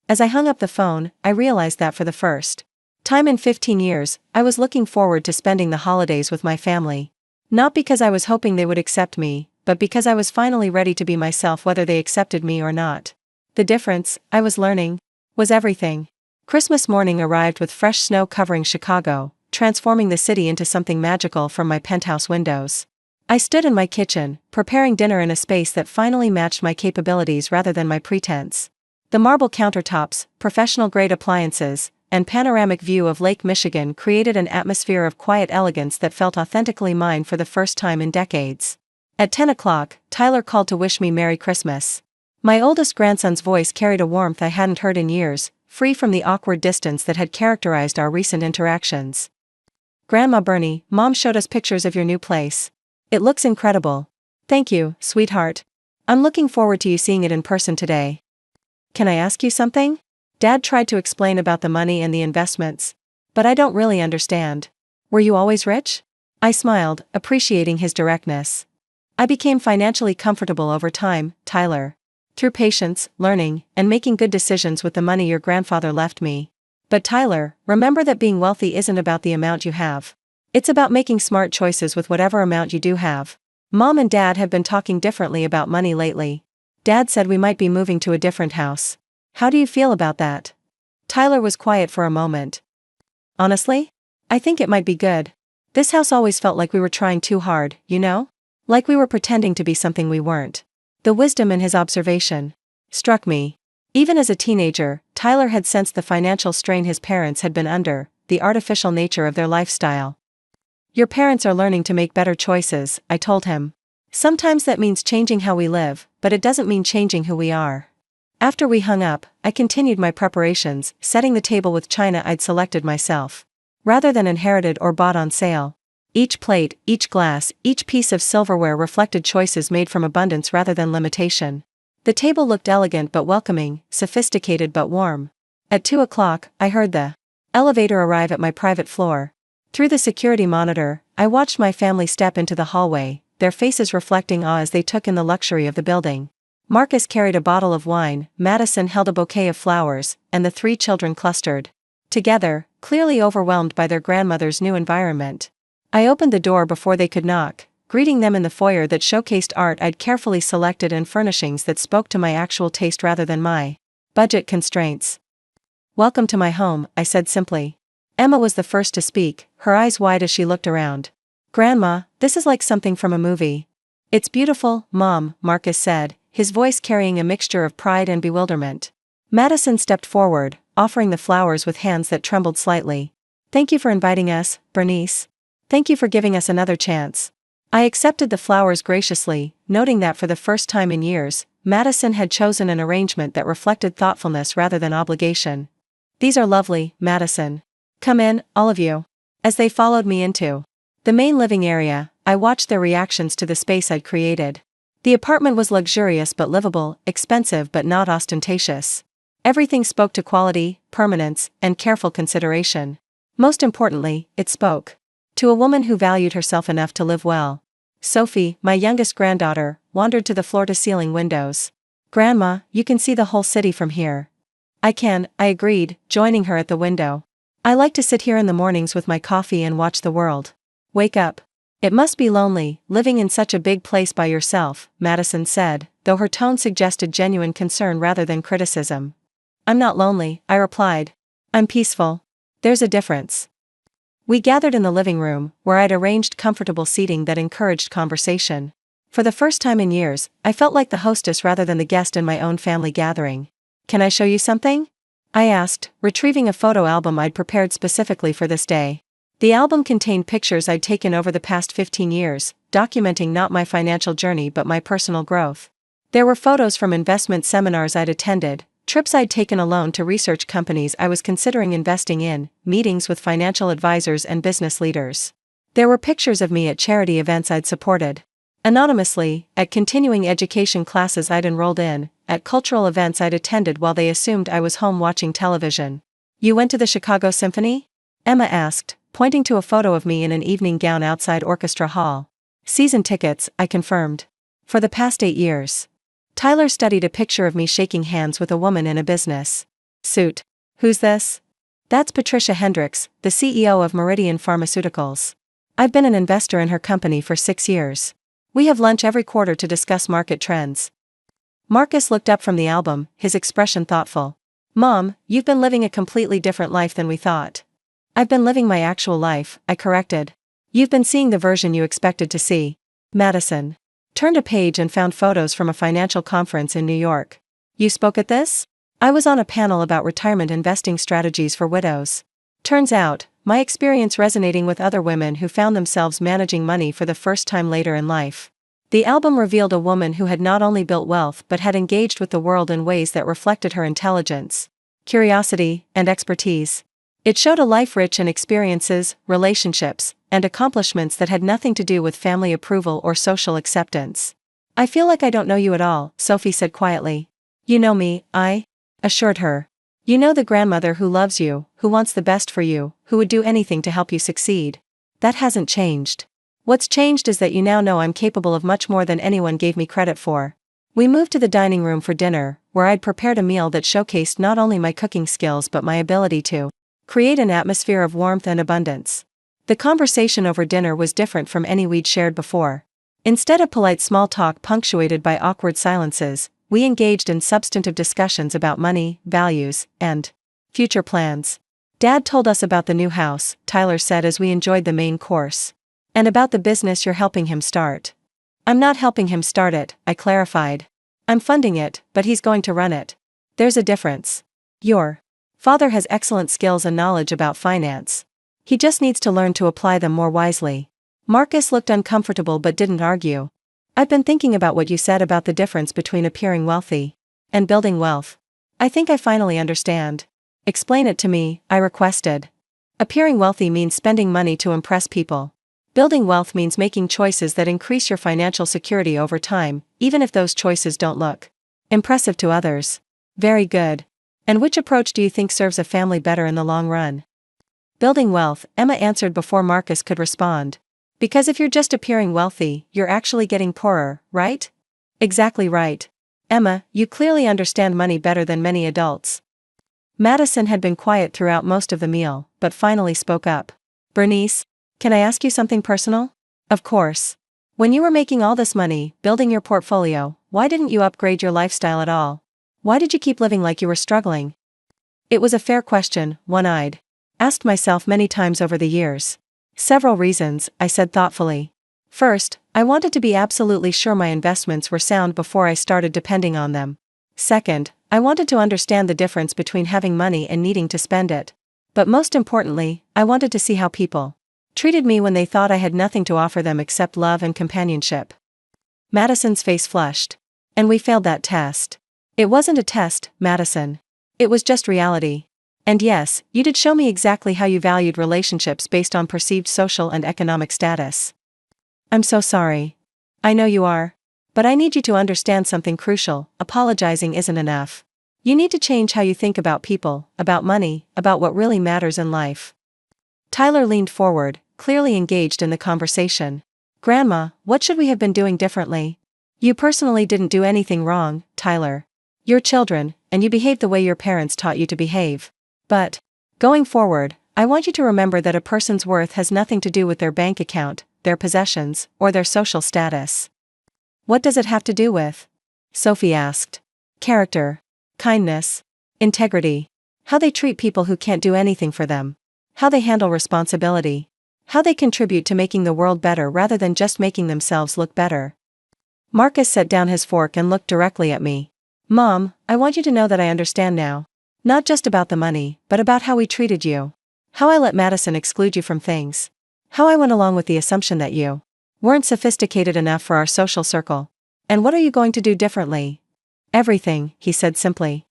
As I hung up the phone, I realized that for the first time in 15 years, I was looking forward to spending the holidays with my family. Not because I was hoping they would accept me, but because I was finally ready to be myself whether they accepted me or not. The difference, I was learning, was everything. Christmas morning arrived with fresh snow covering Chicago, transforming the city into something magical from my penthouse windows. I stood in my kitchen, preparing dinner in a space that finally matched my capabilities rather than my pretense. The marble countertops, professional-grade appliances, and panoramic view of Lake Michigan created an atmosphere of quiet elegance that felt authentically mine for the first time in decades. At 10 o'clock, Tyler called to wish me Merry Christmas. My oldest grandson's voice carried a warmth I hadn't heard in years, free from the awkward distance that had characterized our recent interactions. Grandma Bernie, Mom showed us pictures of your new place. It looks incredible. Thank you, sweetheart. I'm looking forward to you seeing it in person today. Can I ask you something? Dad tried to explain about the money and the investments. But I don't really understand. Were you always rich? I smiled, appreciating his directness. I became financially comfortable over time, Tyler. Through patience, learning, and making good decisions with the money your grandfather left me. But Tyler, remember that being wealthy isn't about the amount you have. It's about making smart choices with whatever amount you do have. Mom and Dad have been talking differently about money lately. Dad said we might be moving to a different house. How do you feel about that? Tyler was quiet for a moment. Honestly? I think it might be good. This house always felt like we were trying too hard, you know? Like we were pretending to be something we weren't. The wisdom in his observation struck me. Even as a teenager, Tyler had sensed the financial strain his parents had been under, the artificial nature of their lifestyle. Your parents are learning to make better choices, I told him. Sometimes that means changing how we live, but it doesn't mean changing who we are. After we hung up, I continued my preparations, setting the table with china I'd selected myself, rather than inherited or bought on sale. Each plate, each glass, each piece of silverware reflected choices made from abundance rather than limitation. The table looked elegant but welcoming, sophisticated but warm. At 2 o'clock, I heard the elevator arrive at my private floor. Through the security monitor, I watched my family step into the hallway, their faces reflecting awe as they took in the luxury of the building. Marcus carried a bottle of wine, Madison held a bouquet of flowers, and the 3 children clustered together, clearly overwhelmed by their grandmother's new environment. I opened the door before they could knock, greeting them in the foyer that showcased art I'd carefully selected and furnishings that spoke to my actual taste rather than my budget constraints. "Welcome to my home," I said simply. Emma was the first to speak, her eyes wide as she looked around. "Grandma, this is like something from a movie." "It's beautiful, Mom," Marcus said, his voice carrying a mixture of pride and bewilderment. Madison stepped forward, offering the flowers with hands that trembled slightly. "Thank you for inviting us, Bernice. Thank you for giving us another chance." I accepted the flowers graciously, noting that for the first time in years, Madison had chosen an arrangement that reflected thoughtfulness rather than obligation. "These are lovely, Madison. Come in, all of you." As they followed me into the main living area, I watched their reactions to the space I'd created. The apartment was luxurious but livable, expensive but not ostentatious. Everything spoke to quality, permanence, and careful consideration. Most importantly, it spoke to a woman who valued herself enough to live well. Sophie, my youngest granddaughter, wandered to the floor-to-ceiling windows. "Grandma, you can see the whole city from here." "I can," I agreed, joining her at the window. "I like to sit here in the mornings with my coffee and watch the world wake up." "It must be lonely, living in such a big place by yourself," Madison said, though her tone suggested genuine concern rather than criticism. "I'm not lonely," I replied. "I'm peaceful. There's a difference." We gathered in the living room, where I'd arranged comfortable seating that encouraged conversation. For the first time in years, I felt like the hostess rather than the guest in my own family gathering. "Can I show you something?" I asked, retrieving a photo album I'd prepared specifically for this day. The album contained pictures I'd taken over the past 15 years, documenting not my financial journey but my personal growth. There were photos from investment seminars I'd attended, trips I'd taken alone to research companies I was considering investing in, meetings with financial advisors and business leaders. There were pictures of me at charity events I'd supported anonymously, at continuing education classes I'd enrolled in, at cultural events I'd attended while they assumed I was home watching television. "You went to the Chicago Symphony?" Emma asked, pointing to a photo of me in an evening gown outside Orchestra Hall. "Season tickets," I confirmed. "For the past 8 years." Tyler studied a picture of me shaking hands with a woman in a business suit. "Who's this?" "That's Patricia Hendricks, the CEO of Meridian Pharmaceuticals. I've been an investor in her company for 6 years. We have lunch every quarter to discuss market trends." Marcus looked up from the album, his expression thoughtful. "Mom, you've been living a completely different life than we thought." "I've been living my actual life," I corrected. "You've been seeing the version you expected to see." Madison turned a page and found photos from a financial conference in New York. "You spoke at this?" "I was on a panel about retirement investing strategies for widows." Turns out, my experience resonating with other women who found themselves managing money for the first time later in life. The album revealed a woman who had not only built wealth but had engaged with the world in ways that reflected her intelligence, curiosity, and expertise. It showed a life rich in experiences, relationships, and accomplishments that had nothing to do with family approval or social acceptance. "I feel like I don't know you at all," Sophie said quietly. "You know me," I assured her. "You know the grandmother who loves you, who wants the best for you, who would do anything to help you succeed. That hasn't changed. What's changed is that you now know I'm capable of much more than anyone gave me credit for." We moved to the dining room for dinner, where I'd prepared a meal that showcased not only my cooking skills but my ability to create an atmosphere of warmth and abundance. The conversation over dinner was different from any we'd shared before. Instead of polite small talk punctuated by awkward silences, we engaged in substantive discussions about money, values, and future plans. "Dad told us about the new house," Tyler said as we enjoyed the main course. "And about the business you're helping him start." "I'm not helping him start it," I clarified. "I'm funding it, but he's going to run it. There's a difference. Your father has excellent skills and knowledge about finance. He just needs to learn to apply them more wisely." Marcus looked uncomfortable but didn't argue. "I've been thinking about what you said about the difference between appearing wealthy and building wealth. I think I finally understand." "Explain it to me," I requested. "Appearing wealthy means spending money to impress people. Building wealth means making choices that increase your financial security over time, even if those choices don't look impressive to others. Very good. And which approach do you think serves a family better in the long run? Building wealth, Emma answered before Marcus could respond. Because if you're just appearing wealthy, you're actually getting poorer, right? Exactly right. Emma, you clearly understand money better than many adults. Madison had been quiet throughout most of the meal, but finally spoke up. Bernice, can I ask you something personal? Of course. When you were making all this money, building your portfolio, why didn't you upgrade your lifestyle at all? Why did you keep living like you were struggling? It was a fair question, one I'd asked myself many times over the years. Several reasons, I said thoughtfully. First, I wanted to be absolutely sure my investments were sound before I started depending on them. Second, I wanted to understand the difference between having money and needing to spend it. But most importantly, I wanted to see how people treated me when they thought I had nothing to offer them except love and companionship. Madison's face flushed. And we failed that test. It wasn't a test, Madison. It was just reality. And yes, you did show me exactly how you valued relationships based on perceived social and economic status. I'm so sorry. I know you are. But I need you to understand something crucial. Apologizing isn't enough. You need to change how you think about people, about money, about what really matters in life. Tyler leaned forward, clearly engaged in the conversation. Grandma, what should we have been doing differently? You personally didn't do anything wrong, Tyler. You're children, and you behaved the way your parents taught you to behave. But, going forward, I want you to remember that a person's worth has nothing to do with their bank account, their possessions, or their social status. What does it have to do with? Sophie asked. Character. Kindness. Integrity. How they treat people who can't do anything for them. How they handle responsibility. How they contribute to making the world better rather than just making themselves look better. Marcus set down his fork and looked directly at me. Mom, I want you to know that I understand now. Not just about the money, but about how we treated you. How I let Madison exclude you from things. How I went along with the assumption that you weren't sophisticated enough for our social circle. And what are you going to do differently? Everything, he said simply.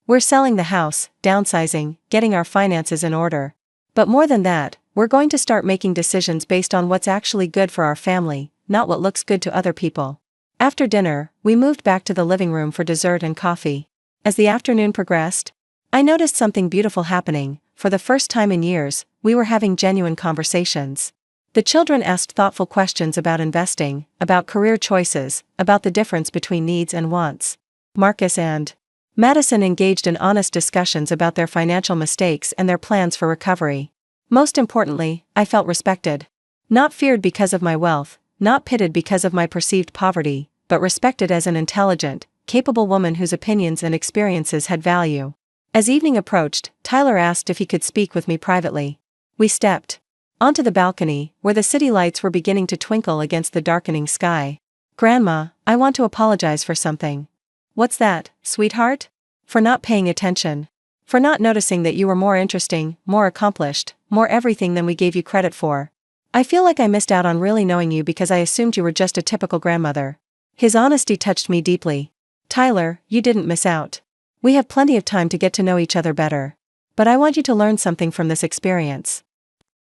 We're selling the house, downsizing, getting our finances in order. But more than that, we're going to start making decisions based on what's actually good for our family, not what looks good to other people. After dinner, we moved back to the living room for dessert and coffee. As the afternoon progressed, I noticed something beautiful happening. For the first time in years, we were having genuine conversations. The children asked thoughtful questions about investing, about career choices, about the difference between needs and wants. Marcus and Madison engaged in honest discussions about their financial mistakes and their plans for recovery. Most importantly, I felt respected. Not feared because of my wealth, not pitted because of my perceived poverty, but respected as an intelligent, capable woman whose opinions and experiences had value. As evening approached, Tyler asked if he could speak with me privately. We stepped onto the balcony, where the city lights were beginning to twinkle against the darkening sky. Grandma, I want to apologize for something. What's that, sweetheart? For not paying attention. For not noticing that you were more interesting, more accomplished, more everything than we gave you credit for. I feel like I missed out on really knowing you because I assumed you were just a typical grandmother. His honesty touched me deeply. Tyler, you didn't miss out. We have plenty of time to get to know each other better. But I want you to learn something from this experience.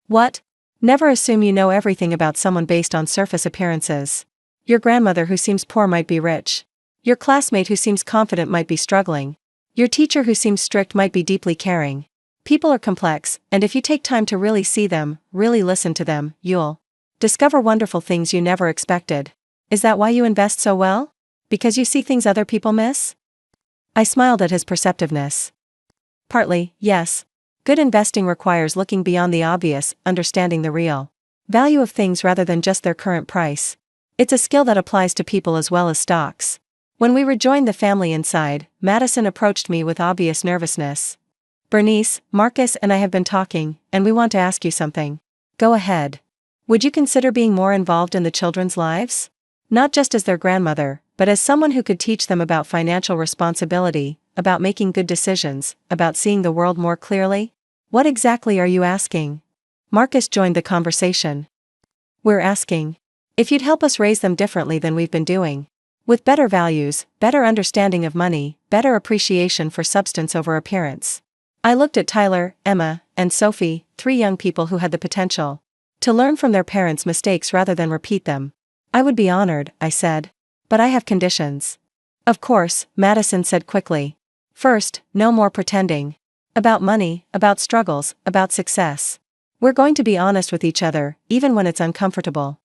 What? Never assume you know everything about someone based on surface appearances. Your grandmother who seems poor might be rich. Your classmate who seems confident might be struggling. Your teacher who seems strict might be deeply caring. People are complex, and if you take time to really see them, really listen to them, you'll discover wonderful things you never expected. Is that why you invest so well? Because you see things other people miss? I smiled at his perceptiveness. Partly, yes. Good investing requires looking beyond the obvious, understanding the real value of things rather than just their current price. It's a skill that applies to people as well as stocks. When we rejoined the family inside, Madison approached me with obvious nervousness. Bernice, Marcus and I have been talking, and we want to ask you something. Go ahead. Would you consider being more involved in the children's lives? Not just as their grandmother, but as someone who could teach them about financial responsibility, about making good decisions, about seeing the world more clearly? What exactly are you asking? Marcus joined the conversation. We're asking if you'd help us raise them differently than we've been doing. With better values, better understanding of money, better appreciation for substance over appearance. I looked at Tyler, Emma, and Sophie, 3 young people who had the potential To learn from their parents' mistakes rather than repeat them. I would be honored, I said. But I have conditions. Of course, Madison said quickly. First, no more pretending. About money, about struggles, about success. We're going to be honest with each other, even when it's uncomfortable.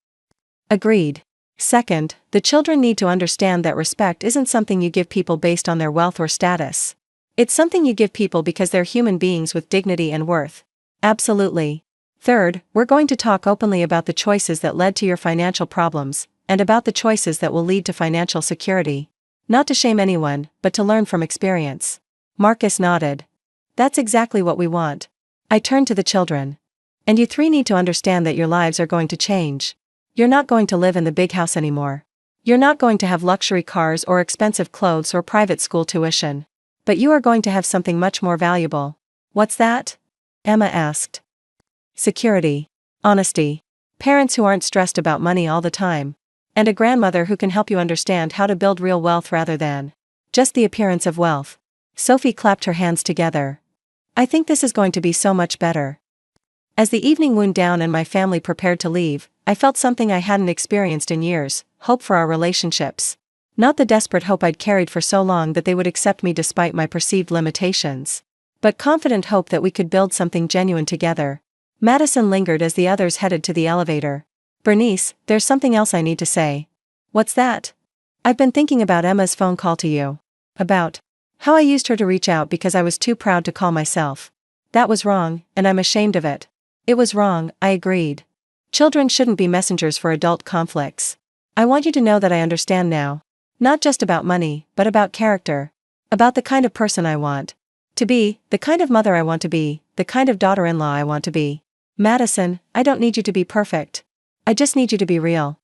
Agreed. Second, the children need to understand that respect isn't something you give people based on their wealth or status. It's something you give people because they're human beings with dignity and worth. Absolutely. Third, we're going to talk openly about the choices that led to your financial problems, and about the choices that will lead to financial security. Not to shame anyone, but to learn from experience. Marcus nodded. That's exactly what we want. I turned to the children. And you three need to understand that your lives are going to change. You're not going to live in the big house anymore. You're not going to have luxury cars or expensive clothes or private school tuition. But you are going to have something much more valuable. What's that? Emma asked. Security. Honesty. Parents who aren't stressed about money all the time. And a grandmother who can help you understand how to build real wealth rather than just the appearance of wealth. Sophie clapped her hands together. I think this is going to be so much better. As the evening wound down and my family prepared to leave, I felt something I hadn't experienced in years, hope for our relationships. Not the desperate hope I'd carried for so long that they would accept me despite my perceived limitations. But confident hope that we could build something genuine together. Madison lingered as the others headed to the elevator. Bernice, there's something else I need to say. What's that? I've been thinking about Emma's phone call to you. About how I used her to reach out because I was too proud to call myself. That was wrong, and I'm ashamed of it. It was wrong, I agreed. Children shouldn't be messengers for adult conflicts. I want you to know that I understand now. Not just about money, but about character. About the kind of person I want to be, the kind of mother I want to be, the kind of daughter-in-law I want to be. Madison, I don't need you to be perfect. I just need you to be real.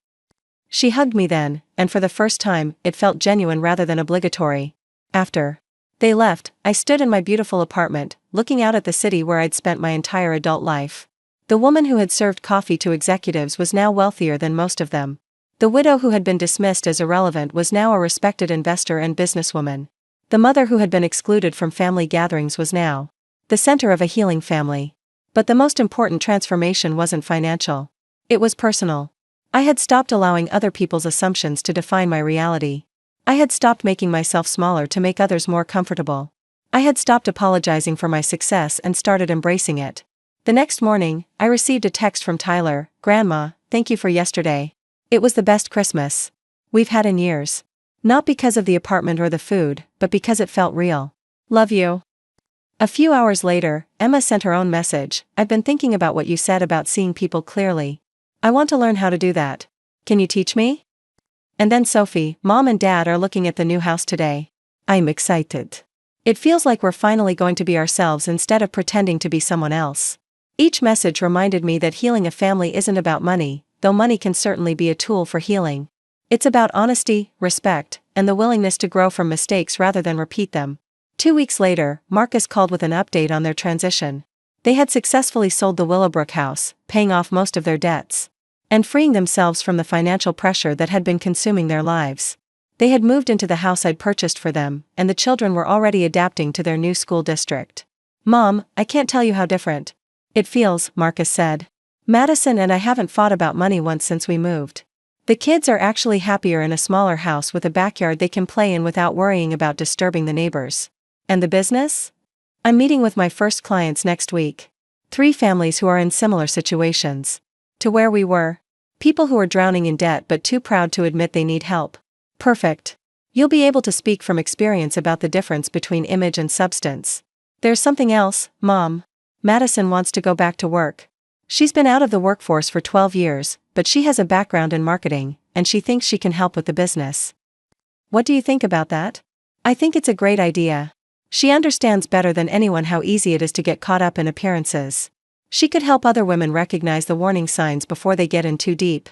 She hugged me then, and for the first time, it felt genuine rather than obligatory. After they left, I stood in my beautiful apartment, looking out at the city where I'd spent my entire adult life. The woman who had served coffee to executives was now wealthier than most of them. The widow who had been dismissed as irrelevant was now a respected investor and businesswoman. The mother who had been excluded from family gatherings was now the center of a healing family. But the most important transformation wasn't financial. It was personal. I had stopped allowing other people's assumptions to define my reality. I had stopped making myself smaller to make others more comfortable. I had stopped apologizing for my success and started embracing it. The next morning, I received a text from Tyler. Grandma, thank you for yesterday. It was the best Christmas we've had in years. Not because of the apartment or the food, but because it felt real. Love you. A few hours later, Emma sent her own message. I've been thinking about what you said about seeing people clearly. I want to learn how to do that. Can you teach me? And then Sophie, Mom and Dad are looking at the new house today. I'm excited. It feels like we're finally going to be ourselves instead of pretending to be someone else. Each message reminded me that healing a family isn't about money, though money can certainly be a tool for healing. It's about honesty, respect, and the willingness to grow from mistakes rather than repeat them. 2 weeks later, Marcus called with an update on their transition. They had successfully sold the Willowbrook house, paying off most of their debts, and freeing themselves from the financial pressure that had been consuming their lives. They had moved into the house I'd purchased for them, and the children were already adapting to their new school district. Mom, I can't tell you how different it feels, Marcus said. Madison and I haven't fought about money once since we moved. The kids are actually happier in a smaller house with a backyard they can play in without worrying about disturbing the neighbors. And the business? I'm meeting with my first clients next week. 3 families who are in similar situations to where we were. People who are drowning in debt but too proud to admit they need help. Perfect. You'll be able to speak from experience about the difference between image and substance. There's something else, Mom. Madison wants to go back to work. She's been out of the workforce for 12 years, but she has a background in marketing, and she thinks she can help with the business. What do you think about that? I think it's a great idea. She understands better than anyone how easy it is to get caught up in appearances. She could help other women recognize the warning signs before they get in too deep.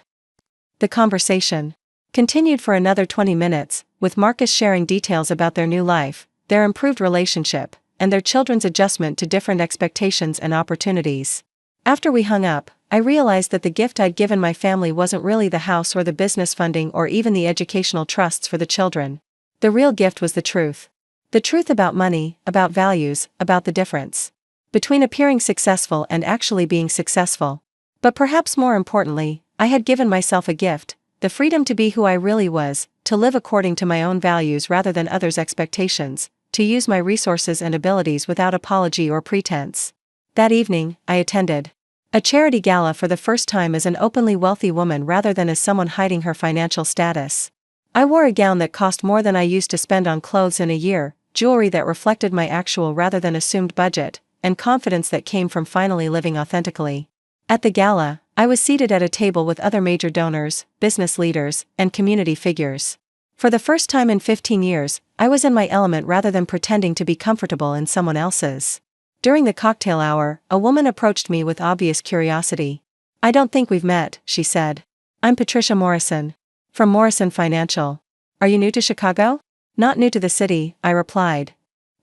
The conversation continued for another 20 minutes, with Marcus sharing details about their new life, their improved relationship, and their children's adjustment to different expectations and opportunities. After we hung up, I realized that the gift I'd given my family wasn't really the house or the business funding or even the educational trusts for the children. The real gift was the truth. The truth about money, about values, about the difference between appearing successful and actually being successful. But perhaps more importantly, I had given myself a gift, the freedom to be who I really was, to live according to my own values rather than others' expectations, to use my resources and abilities without apology or pretense. That evening, I attended a charity gala for the first time as an openly wealthy woman rather than as someone hiding her financial status. I wore a gown that cost more than I used to spend on clothes in a year, jewelry that reflected my actual rather than assumed budget, and confidence that came from finally living authentically. At the gala, I was seated at a table with other major donors, business leaders, and community figures. For the first time in 15 years, I was in my element rather than pretending to be comfortable in someone else's. During the cocktail hour, a woman approached me with obvious curiosity. "I don't think we've met," she said. "I'm Patricia Morrison. From Morrison Financial. Are you new to Chicago?" "Not new to the city," I replied.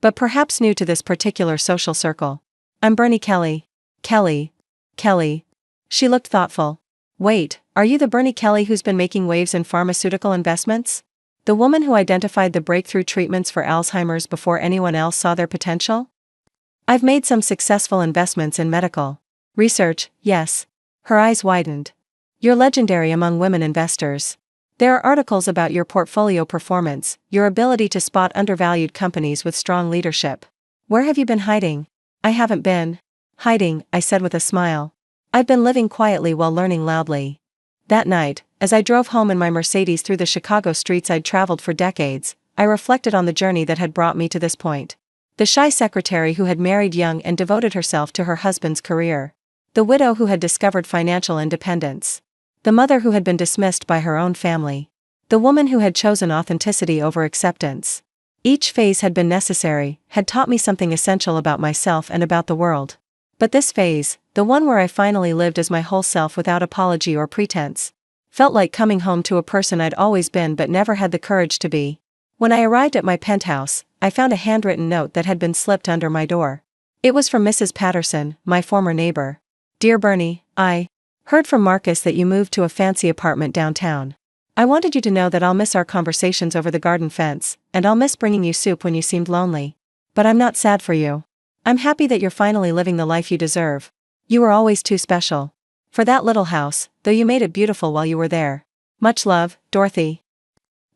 "But perhaps new to this particular social circle. I'm Bernie Kelly." "Kelly. Kelly." She looked thoughtful. "Wait, are you the Bernie Kelly who's been making waves in pharmaceutical investments? The woman who identified the breakthrough treatments for Alzheimer's before anyone else saw their potential?" "I've made some successful investments in medical research, yes." Her eyes widened. "You're legendary among women investors. There are articles about your portfolio performance, your ability to spot undervalued companies with strong leadership. Where have you been hiding?" "I haven't been hiding," I said with a smile. "I've been living quietly while learning loudly." That night, as I drove home in my Mercedes through the Chicago streets I'd traveled for decades, I reflected on the journey that had brought me to this point. The shy secretary who had married young and devoted herself to her husband's career. The widow who had discovered financial independence. The mother who had been dismissed by her own family. The woman who had chosen authenticity over acceptance. Each phase had been necessary, had taught me something essential about myself and about the world. But this phase, the one where I finally lived as my whole self without apology or pretense, felt like coming home to a person I'd always been but never had the courage to be. When I arrived at my penthouse, I found a handwritten note that had been slipped under my door. It was from Mrs. Patterson, my former neighbor. "Dear Bernie, I heard from Marcus that you moved to a fancy apartment downtown. I wanted you to know that I'll miss our conversations over the garden fence, and I'll miss bringing you soup when you seemed lonely. But I'm not sad for you. I'm happy that you're finally living the life you deserve. You were always too special for that little house, though you made it beautiful while you were there. Much love, Dorothy."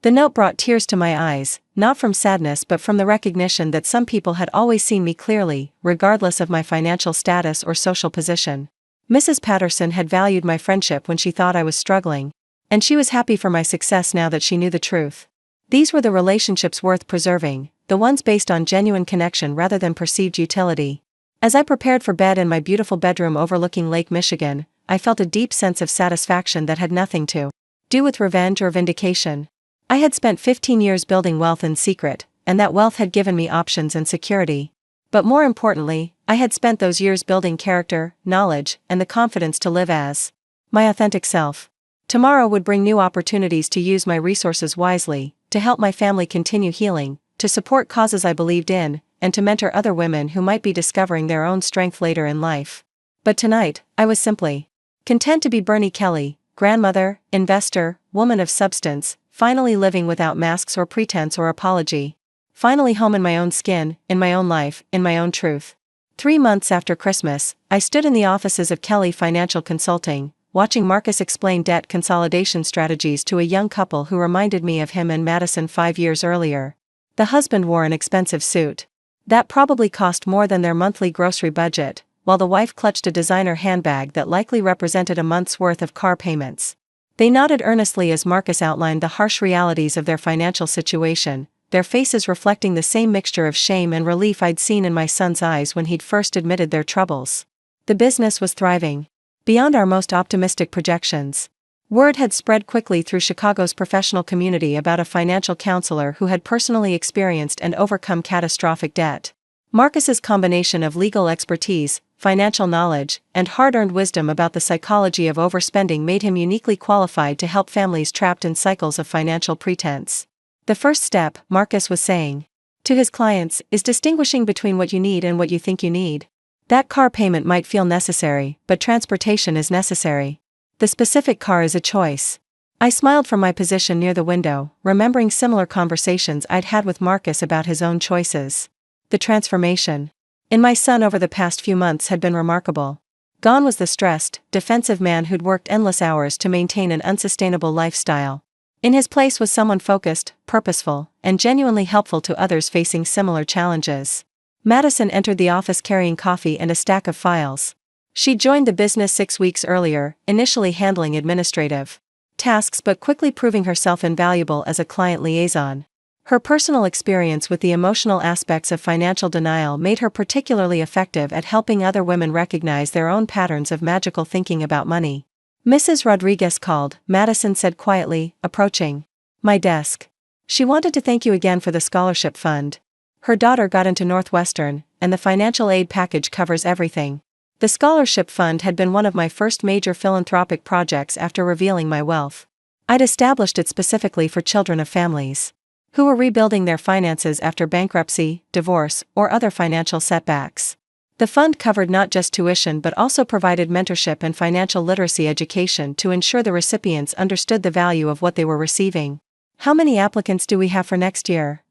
The note brought tears to my eyes, not from sadness but from the recognition that some people had always seen me clearly, regardless of my financial status or social position. Mrs. Patterson had valued my friendship when she thought I was struggling, and she was happy for my success now that she knew the truth. These were the relationships worth preserving, the ones based on genuine connection rather than perceived utility. As I prepared for bed in my beautiful bedroom overlooking Lake Michigan, I felt a deep sense of satisfaction that had nothing to do with revenge or vindication. I had spent 15 years building wealth in secret, and that wealth had given me options and security. But more importantly, I had spent those years building character, knowledge, and the confidence to live as my authentic self. Tomorrow would bring new opportunities to use my resources wisely, to help my family continue healing, to support causes I believed in, and to mentor other women who might be discovering their own strength later in life. But tonight, I was simply content to be Bernie Kelly, grandmother, investor, woman of substance, finally living without masks or pretense or apology. Finally home in my own skin, in my own life, in my own truth. 3 months after Christmas, I stood in the offices of Kelly Financial Consulting, watching Marcus explain debt consolidation strategies to a young couple who reminded me of him and Madison 5 years earlier. The husband wore an expensive suit that probably cost more than their monthly grocery budget, while the wife clutched a designer handbag that likely represented a month's worth of car payments. They nodded earnestly as Marcus outlined the harsh realities of their financial situation, their faces reflecting the same mixture of shame and relief I'd seen in my son's eyes when he'd first admitted their troubles. The business was thriving beyond our most optimistic projections. Word had spread quickly through Chicago's professional community about a financial counselor who had personally experienced and overcome catastrophic debt. Marcus's combination of legal expertise, financial knowledge, and hard-earned wisdom about the psychology of overspending made him uniquely qualified to help families trapped in cycles of financial pretense. The first step, Marcus was saying to his clients, is distinguishing between what you need and what you think you need. That car payment might feel necessary, but transportation is necessary. The specific car is a choice. I smiled from my position near the window, remembering similar conversations I'd had with Marcus about his own choices. The transformation in my son over the past few months had been remarkable. Gone was the stressed, defensive man who'd worked endless hours to maintain an unsustainable lifestyle. In his place was someone focused, purposeful, and genuinely helpful to others facing similar challenges. Madison entered the office carrying coffee and a stack of files. She joined the business 6 weeks earlier, initially handling administrative tasks but quickly proving herself invaluable as a client liaison. Her personal experience with the emotional aspects of financial denial made her particularly effective at helping other women recognize their own patterns of magical thinking about money. Mrs. Rodriguez called, Madison said quietly, approaching my desk. She wanted to thank you again for the scholarship fund. Her daughter got into Northwestern, and the financial aid package covers everything. The scholarship fund had been one of my first major philanthropic projects after revealing my wealth. I'd established it specifically for children of families who were rebuilding their finances after bankruptcy, divorce, or other financial setbacks. The fund covered not just tuition but also provided mentorship and financial literacy education to ensure the recipients understood the value of what they were receiving. How many applicants do we have for next year?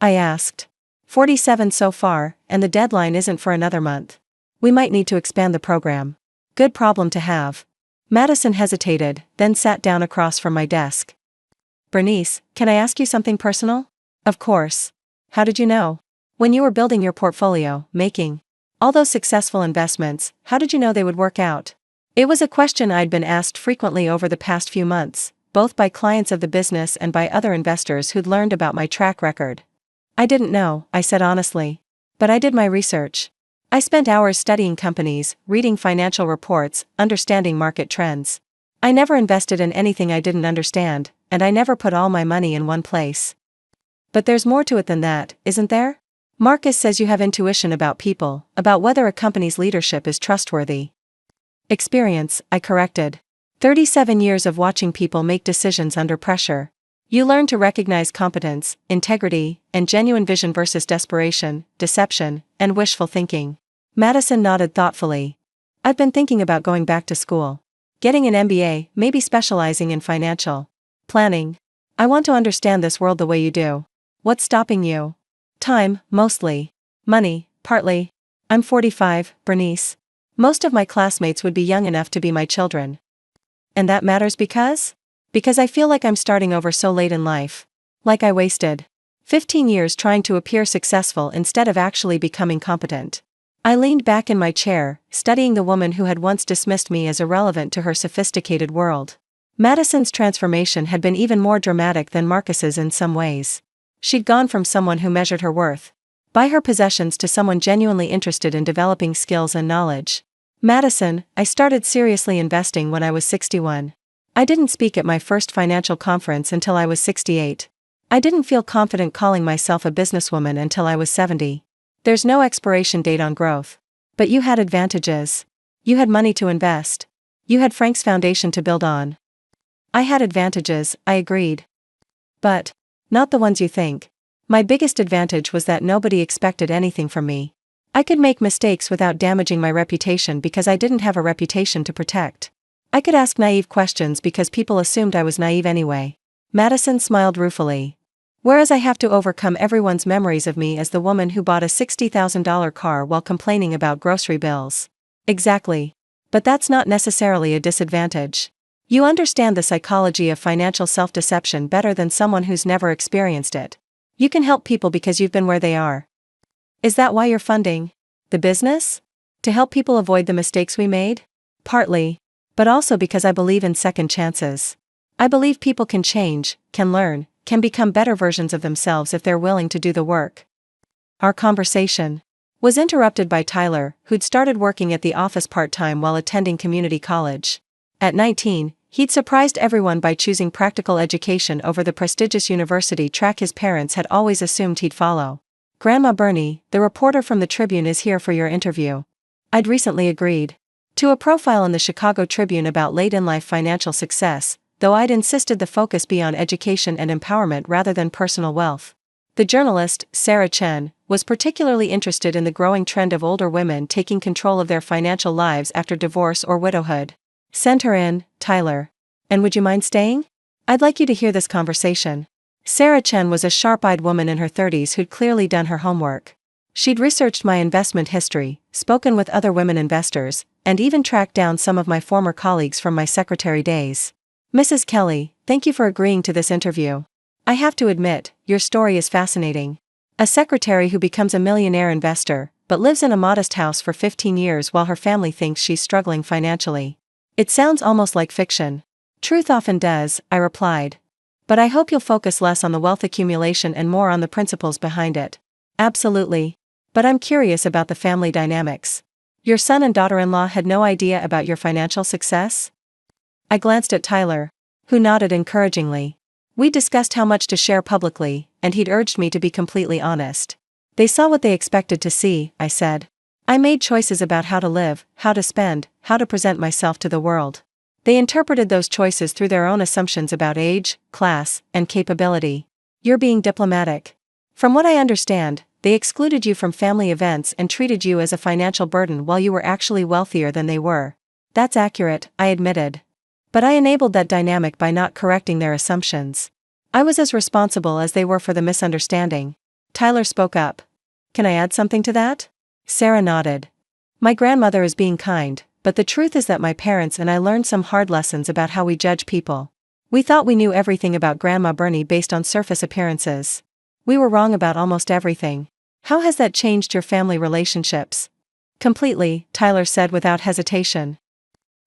I asked. 47 so far, and the deadline isn't for another month. We might need to expand the program. Good problem to have. Madison hesitated, then sat down across from my desk. Bernice, can I ask you something personal? Of course. How did you know? When you were building your portfolio, making all those successful investments, how did you know they would work out? It was a question I'd been asked frequently over the past few months, both by clients of the business and by other investors who'd learned about my track record. I didn't know, I said honestly. But I did my research. I spent hours studying companies, reading financial reports, understanding market trends. I never invested in anything I didn't understand, and I never put all my money in one place. But there's more to it than that, isn't there? Marcus says you have intuition about people, about whether a company's leadership is trustworthy. Experience, I corrected. 37 years of watching people make decisions under pressure. You learn to recognize competence, integrity, and genuine vision versus desperation, deception, and wishful thinking. Madison nodded thoughtfully. I've been thinking about going back to school. Getting an MBA, maybe specializing in financial planning. I want to understand this world the way you do. What's stopping you? Time, mostly. Money, partly. I'm 45, Bernice. Most of my classmates would be young enough to be my children. And that matters because? Because I feel like I'm starting over so late in life. Like I wasted 15 years trying to appear successful instead of actually becoming competent. I leaned back in my chair, studying the woman who had once dismissed me as irrelevant to her sophisticated world. Madison's transformation had been even more dramatic than Marcus's in some ways. She'd gone from someone who measured her worth by her possessions to someone genuinely interested in developing skills and knowledge. Madison, I started seriously investing when I was 61. I didn't speak at my first financial conference until I was 68. I didn't feel confident calling myself a businesswoman until I was 70. There's no expiration date on growth. But you had advantages. You had money to invest. You had Frank's foundation to build on. I had advantages, I agreed. But not the ones you think. My biggest advantage was that nobody expected anything from me. I could make mistakes without damaging my reputation because I didn't have a reputation to protect. I could ask naive questions because people assumed I was naive anyway. Madison smiled ruefully. Whereas I have to overcome everyone's memories of me as the woman who bought a $60,000 car while complaining about grocery bills. Exactly. But that's not necessarily a disadvantage. You understand the psychology of financial self-deception better than someone who's never experienced it. You can help people because you've been where they are. Is that why you're funding the business? To help people avoid the mistakes we made? Partly. But also because I believe in second chances. I believe people can change, can learn, can become better versions of themselves if they're willing to do the work. Our conversation was interrupted by Tyler, who'd started working at the office part-time while attending community college. At 19, he'd surprised everyone by choosing practical education over the prestigious university track his parents had always assumed he'd follow. Grandma Bernie, the reporter from the Tribune is here for your interview. I'd recently agreed to a profile in the Chicago Tribune about late-in-life financial success, though I'd insisted the focus be on education and empowerment rather than personal wealth. The journalist, Sarah Chen, was particularly interested in the growing trend of older women taking control of their financial lives after divorce or widowhood. Send her in, Tyler. And would you mind staying? I'd like you to hear this conversation. Sarah Chen was a sharp-eyed woman in her 30s who'd clearly done her homework. She'd researched my investment history, spoken with other women investors, and even tracked down some of my former colleagues from my secretary days. Mrs. Kelly, thank you for agreeing to this interview. I have to admit, your story is fascinating. A secretary who becomes a millionaire investor, but lives in a modest house for 15 years while her family thinks she's struggling financially. It sounds almost like fiction. Truth often does, I replied. But I hope you'll focus less on the wealth accumulation and more on the principles behind it. Absolutely. But I'm curious about the family dynamics. Your son and daughter-in-law had no idea about your financial success? I glanced at Tyler, who nodded encouragingly. We discussed how much to share publicly, and he'd urged me to be completely honest. They saw what they expected to see, I said. I made choices about how to live, how to spend, how to present myself to the world. They interpreted those choices through their own assumptions about age, class, and capability. You're being diplomatic. From what I understand, they excluded you from family events and treated you as a financial burden while you were actually wealthier than they were. That's accurate, I admitted. But I enabled that dynamic by not correcting their assumptions. I was as responsible as they were for the misunderstanding. Tyler spoke up. Can I add something to that? Sarah nodded. My grandmother is being kind, but the truth is that my parents and I learned some hard lessons about how we judge people. We thought we knew everything about Grandma Bernie based on surface appearances. We were wrong about almost everything. How has that changed your family relationships? Completely, Tyler said without hesitation.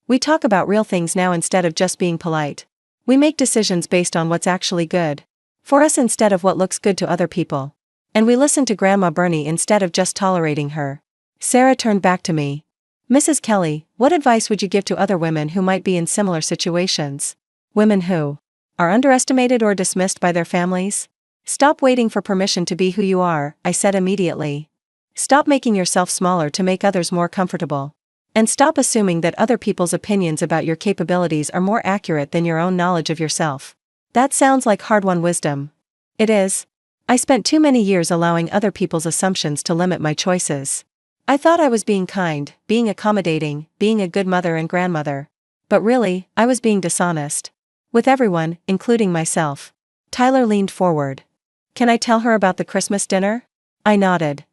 We talk about real things now instead of just being polite. We make decisions based on what's actually good for us instead of what looks good to other people. And we listen to Grandma Bernie instead of just tolerating her. Sarah turned back to me. Mrs. Kelly, what advice would you give to other women who might be in similar situations? Women who are underestimated or dismissed by their families? Stop waiting for permission to be who you are, I said immediately. Stop making yourself smaller to make others more comfortable. And stop assuming that other people's opinions about your capabilities are more accurate than your own knowledge of yourself. That sounds like hard-won wisdom. It is. I spent too many years allowing other people's assumptions to limit my choices. I thought I was being kind, being accommodating, being a good mother and grandmother. But really, I was being dishonest. With everyone, including myself. Tyler leaned forward. Can I tell her about the Christmas dinner? I nodded.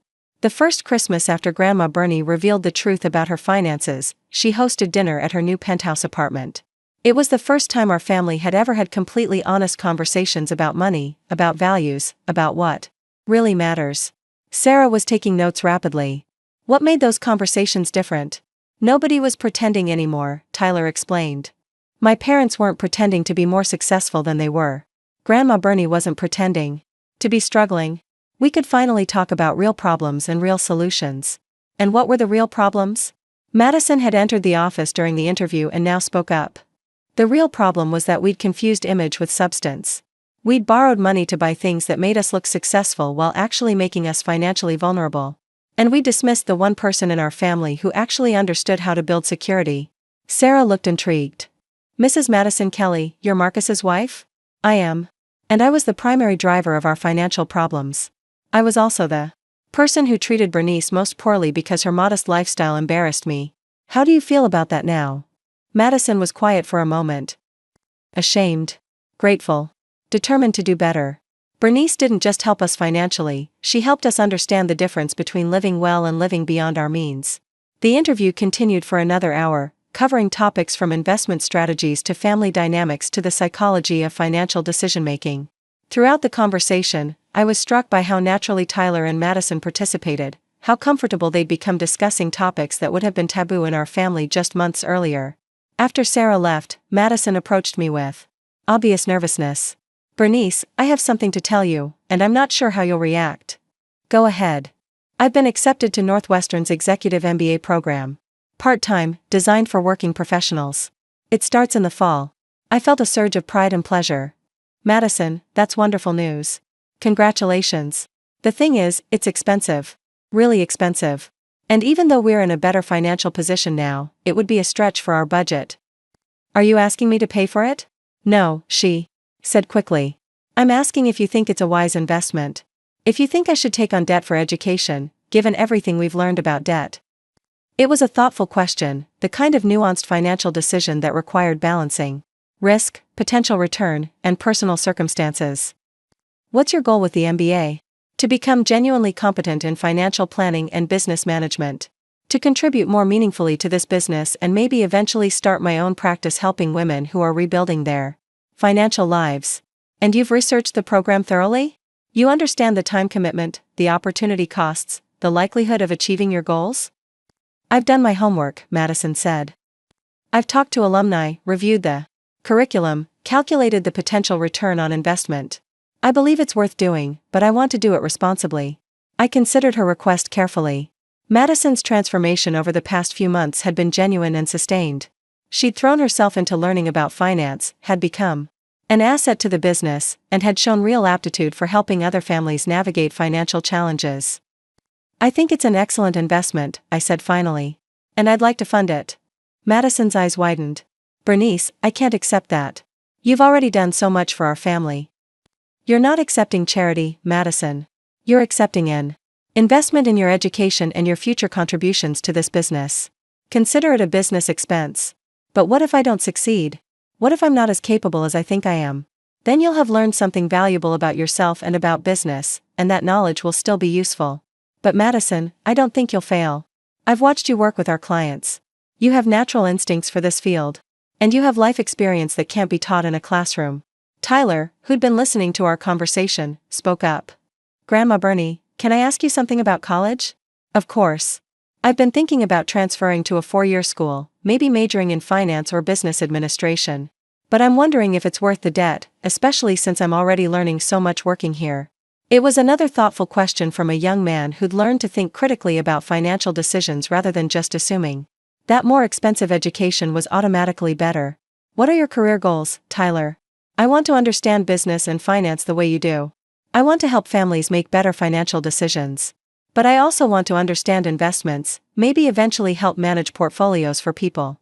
The first Christmas after Grandma Bernie revealed the truth about her finances, she hosted dinner at her new penthouse apartment. It was the first time our family had ever had completely honest conversations about money, about values, about what really matters. Sarah was taking notes rapidly. What made those conversations different? Nobody was pretending anymore, Tyler explained. My parents weren't pretending to be more successful than they were. Grandma Bernie wasn't pretending to be struggling. We could finally talk about real problems and real solutions. And what were the real problems? Madison had entered the office during the interview and now spoke up. The real problem was that we'd confused image with substance. We'd borrowed money to buy things that made us look successful while actually making us financially vulnerable. And we dismissed the one person in our family who actually understood how to build security. Sarah looked intrigued. Mrs. Madison Kelly, you're Marcus's wife? I am. And I was the primary driver of our financial problems. I was also the person who treated Bernice most poorly because her modest lifestyle embarrassed me. How do you feel about that now? Madison was quiet for a moment. Ashamed. Grateful. Determined to do better. Bernice didn't just help us financially, she helped us understand the difference between living well and living beyond our means. The interview continued for another hour, covering topics from investment strategies to family dynamics to the psychology of financial decision-making. Throughout the conversation, I was struck by how naturally Tyler and Madison participated, how comfortable they'd become discussing topics that would have been taboo in our family just months earlier. After Sarah left, Madison approached me with obvious nervousness. Bernice, I have something to tell you, and I'm not sure how you'll react. Go ahead. I've been accepted to Northwestern's Executive MBA program. Part-time, designed for working professionals. It starts in the fall. I felt a surge of pride and pleasure. Madison, that's wonderful news. Congratulations. The thing is, it's expensive. Really expensive. And even though we're in a better financial position now, it would be a stretch for our budget. Are you asking me to pay for it? No, she said quickly. I'm asking if you think it's a wise investment. If you think I should take on debt for education, given everything we've learned about debt. It was a thoughtful question, the kind of nuanced financial decision that required balancing risk, potential return, and personal circumstances. What's your goal with the MBA? To become genuinely competent in financial planning and business management. To contribute more meaningfully to this business and maybe eventually start my own practice helping women who are rebuilding their financial lives. And you've researched the program thoroughly? You understand the time commitment, the opportunity costs, the likelihood of achieving your goals? I've done my homework, Madison said. I've talked to alumni, reviewed the curriculum, calculated the potential return on investment. I believe it's worth doing, but I want to do it responsibly. I considered her request carefully. Madison's transformation over the past few months had been genuine and sustained. She'd thrown herself into learning about finance, had become an asset to the business, and had shown real aptitude for helping other families navigate financial challenges. I think it's an excellent investment, I said finally. And I'd like to fund it. Madison's eyes widened. Bernice, I can't accept that. You've already done so much for our family. You're not accepting charity, Madison. You're accepting an investment in your education and your future contributions to this business. Consider it a business expense. But what if I don't succeed? What if I'm not as capable as I think I am? Then you'll have learned something valuable about yourself and about business, and that knowledge will still be useful. But Madison, I don't think you'll fail. I've watched you work with our clients. You have natural instincts for this field. And you have life experience that can't be taught in a classroom. Tyler, who'd been listening to our conversation, spoke up. Grandma Bernie, can I ask you something about college? Of course. I've been thinking about transferring to a 4-year school, maybe majoring in finance or business administration. But I'm wondering if it's worth the debt, especially since I'm already learning so much working here. It was another thoughtful question from a young man who'd learned to think critically about financial decisions rather than just assuming that more expensive education was automatically better. What are your career goals, Tyler? I want to understand business and finance the way you do. I want to help families make better financial decisions. But I also want to understand investments, maybe eventually help manage portfolios for people.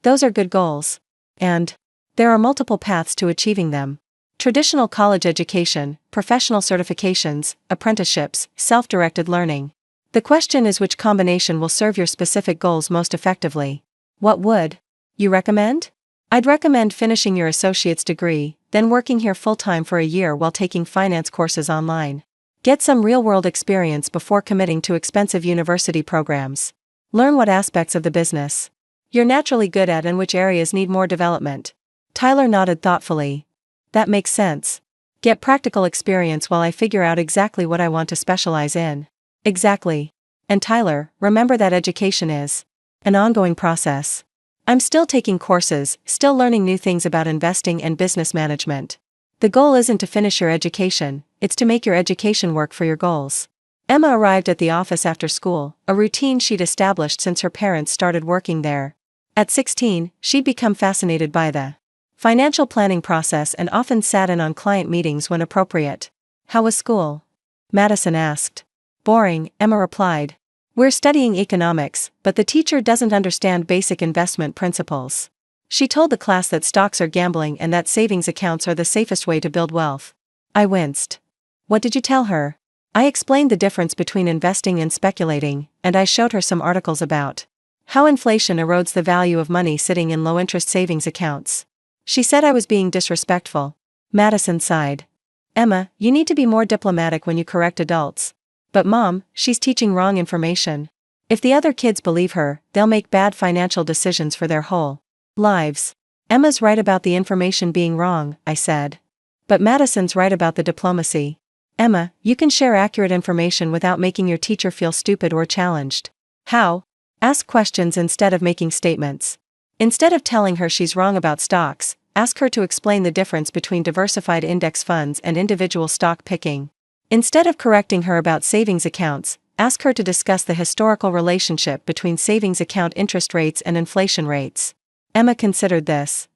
Those are good goals. And there are multiple paths to achieving them. Traditional college education, professional certifications, apprenticeships, self-directed learning. The question is which combination will serve your specific goals most effectively. What would you recommend? I'd recommend finishing your associate's degree, then working here full-time for a year while taking finance courses online. Get some real-world experience before committing to expensive university programs. Learn what aspects of the business you're naturally good at and which areas need more development. Tyler nodded thoughtfully. That makes sense. Get practical experience while I figure out exactly what I want to specialize in. Exactly. And Tyler, remember that education is an ongoing process. I'm still taking courses, still learning new things about investing and business management. The goal isn't to finish your education, it's to make your education work for your goals. Emma arrived at the office after school, a routine she'd established since her parents started working there. At 16, she'd become fascinated by the financial planning process and often sat in on client meetings when appropriate. How was school? Madison asked. Boring, Emma replied. We're studying economics, but the teacher doesn't understand basic investment principles. She told the class that stocks are gambling and that savings accounts are the safest way to build wealth. I winced. What did you tell her? I explained the difference between investing and speculating, and I showed her some articles about how inflation erodes the value of money sitting in low-interest savings accounts. She said I was being disrespectful. Madison sighed. Emma, you need to be more diplomatic when you correct adults. But Mom, she's teaching wrong information. If the other kids believe her, they'll make bad financial decisions for their whole lives. Emma's right about the information being wrong, I said. But Madison's right about the diplomacy. Emma, you can share accurate information without making your teacher feel stupid or challenged. How? Ask questions instead of making statements. Instead of telling her she's wrong about stocks, ask her to explain the difference between diversified index funds and individual stock picking. Instead of correcting her about savings accounts, ask her to discuss the historical relationship between savings account interest rates and inflation rates. Emma considered this.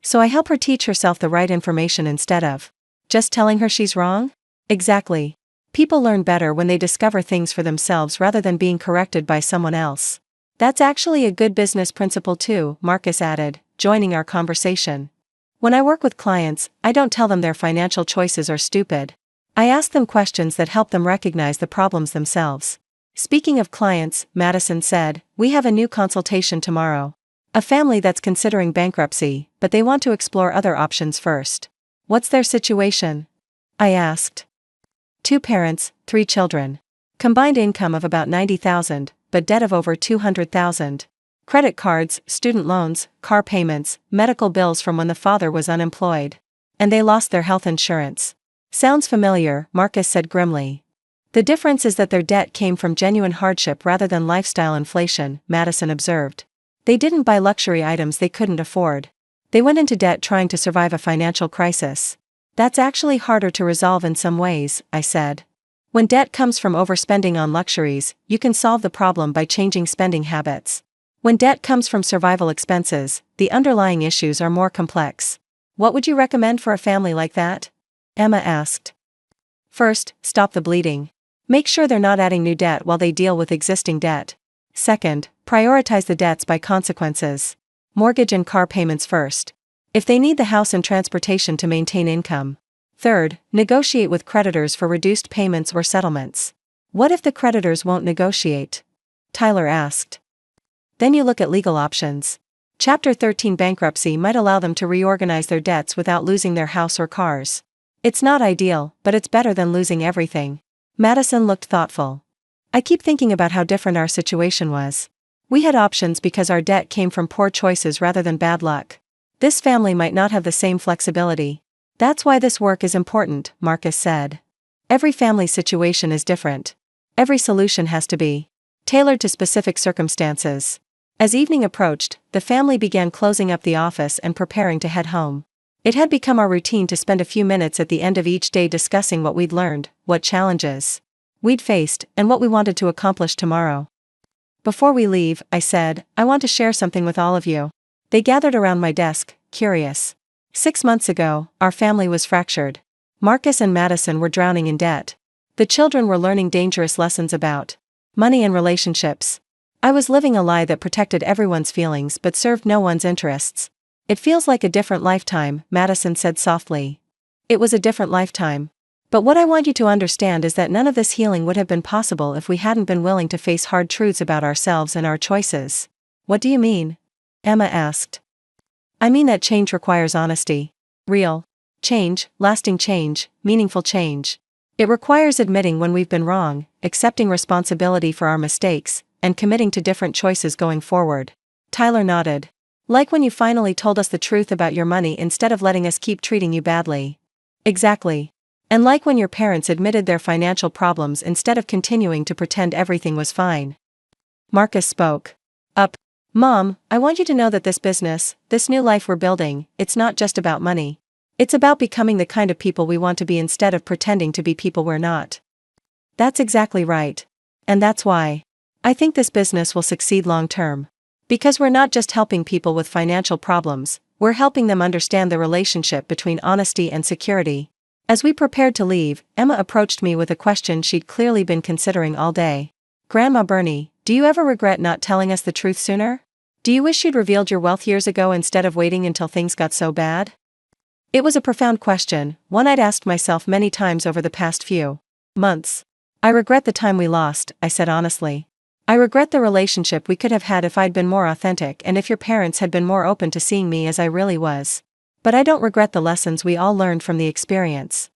So I help her teach herself the right information instead of just telling her she's wrong? Exactly. People learn better when they discover things for themselves rather than being corrected by someone else. That's actually a good business principle too, Marcus added, joining our conversation. When I work with clients, I don't tell them their financial choices are stupid. I ask them questions that help them recognize the problems themselves. Speaking of clients, Madison said, we have a new consultation tomorrow. A family that's considering bankruptcy, but they want to explore other options first. What's their situation? I asked. 2 parents, 3 children. Combined income of about 90,000, but debt of over 200,000. Credit cards, student loans, car payments, medical bills from when the father was unemployed. And they lost their health insurance. Sounds familiar, Marcus said grimly. The difference is that their debt came from genuine hardship rather than lifestyle inflation, Madison observed. They didn't buy luxury items they couldn't afford. They went into debt trying to survive a financial crisis. That's actually harder to resolve in some ways, I said. When debt comes from overspending on luxuries, you can solve the problem by changing spending habits. When debt comes from survival expenses, the underlying issues are more complex. What would you recommend for a family like that? Emma asked. First, stop the bleeding. Make sure they're not adding new debt while they deal with existing debt. Second, prioritize the debts by consequences. Mortgage and car payments first. If they need the house and transportation to maintain income. Third, negotiate with creditors for reduced payments or settlements. What if the creditors won't negotiate? Tyler asked. Then you look at legal options. Chapter 13 bankruptcy might allow them to reorganize their debts without losing their house or cars. It's not ideal, but it's better than losing everything. Madison looked thoughtful. I keep thinking about how different our situation was. We had options because our debt came from poor choices rather than bad luck. This family might not have the same flexibility. That's why this work is important, Marcus said. Every family situation is different. Every solution has to be tailored to specific circumstances. As evening approached, the family began closing up the office and preparing to head home. It had become our routine to spend a few minutes at the end of each day discussing what we'd learned, what challenges we'd faced, and what we wanted to accomplish tomorrow. Before we leave, I said, I want to share something with all of you. They gathered around my desk, curious. 6 months ago, our family was fractured. Marcus and Madison were drowning in debt. The children were learning dangerous lessons about money and relationships. I was living a lie that protected everyone's feelings but served no one's interests. It feels like a different lifetime, Madison said softly. It was a different lifetime. But what I want you to understand is that none of this healing would have been possible if we hadn't been willing to face hard truths about ourselves and our choices. What do you mean? Emma asked. I mean that change requires honesty. Real change, lasting change, meaningful change. It requires admitting when we've been wrong, accepting responsibility for our mistakes, and committing to different choices going forward. Tyler nodded. Like when you finally told us the truth about your money instead of letting us keep treating you badly. Exactly. And like when your parents admitted their financial problems instead of continuing to pretend everything was fine. Marcus spoke up. Mom, I want you to know that this business, this new life we're building, it's not just about money. It's about becoming the kind of people we want to be instead of pretending to be people we're not. That's exactly right. And that's why I think this business will succeed long term. Because we're not just helping people with financial problems, we're helping them understand the relationship between honesty and security. As we prepared to leave, Emma approached me with a question she'd clearly been considering all day. Grandma Bernie, do you ever regret not telling us the truth sooner? Do you wish you'd revealed your wealth years ago instead of waiting until things got so bad? It was a profound question, one I'd asked myself many times over the past few months. I regret the time we lost, I said honestly. I regret the relationship we could have had if I'd been more authentic and if your parents had been more open to seeing me as I really was. But I don't regret the lessons we all learned from the experience.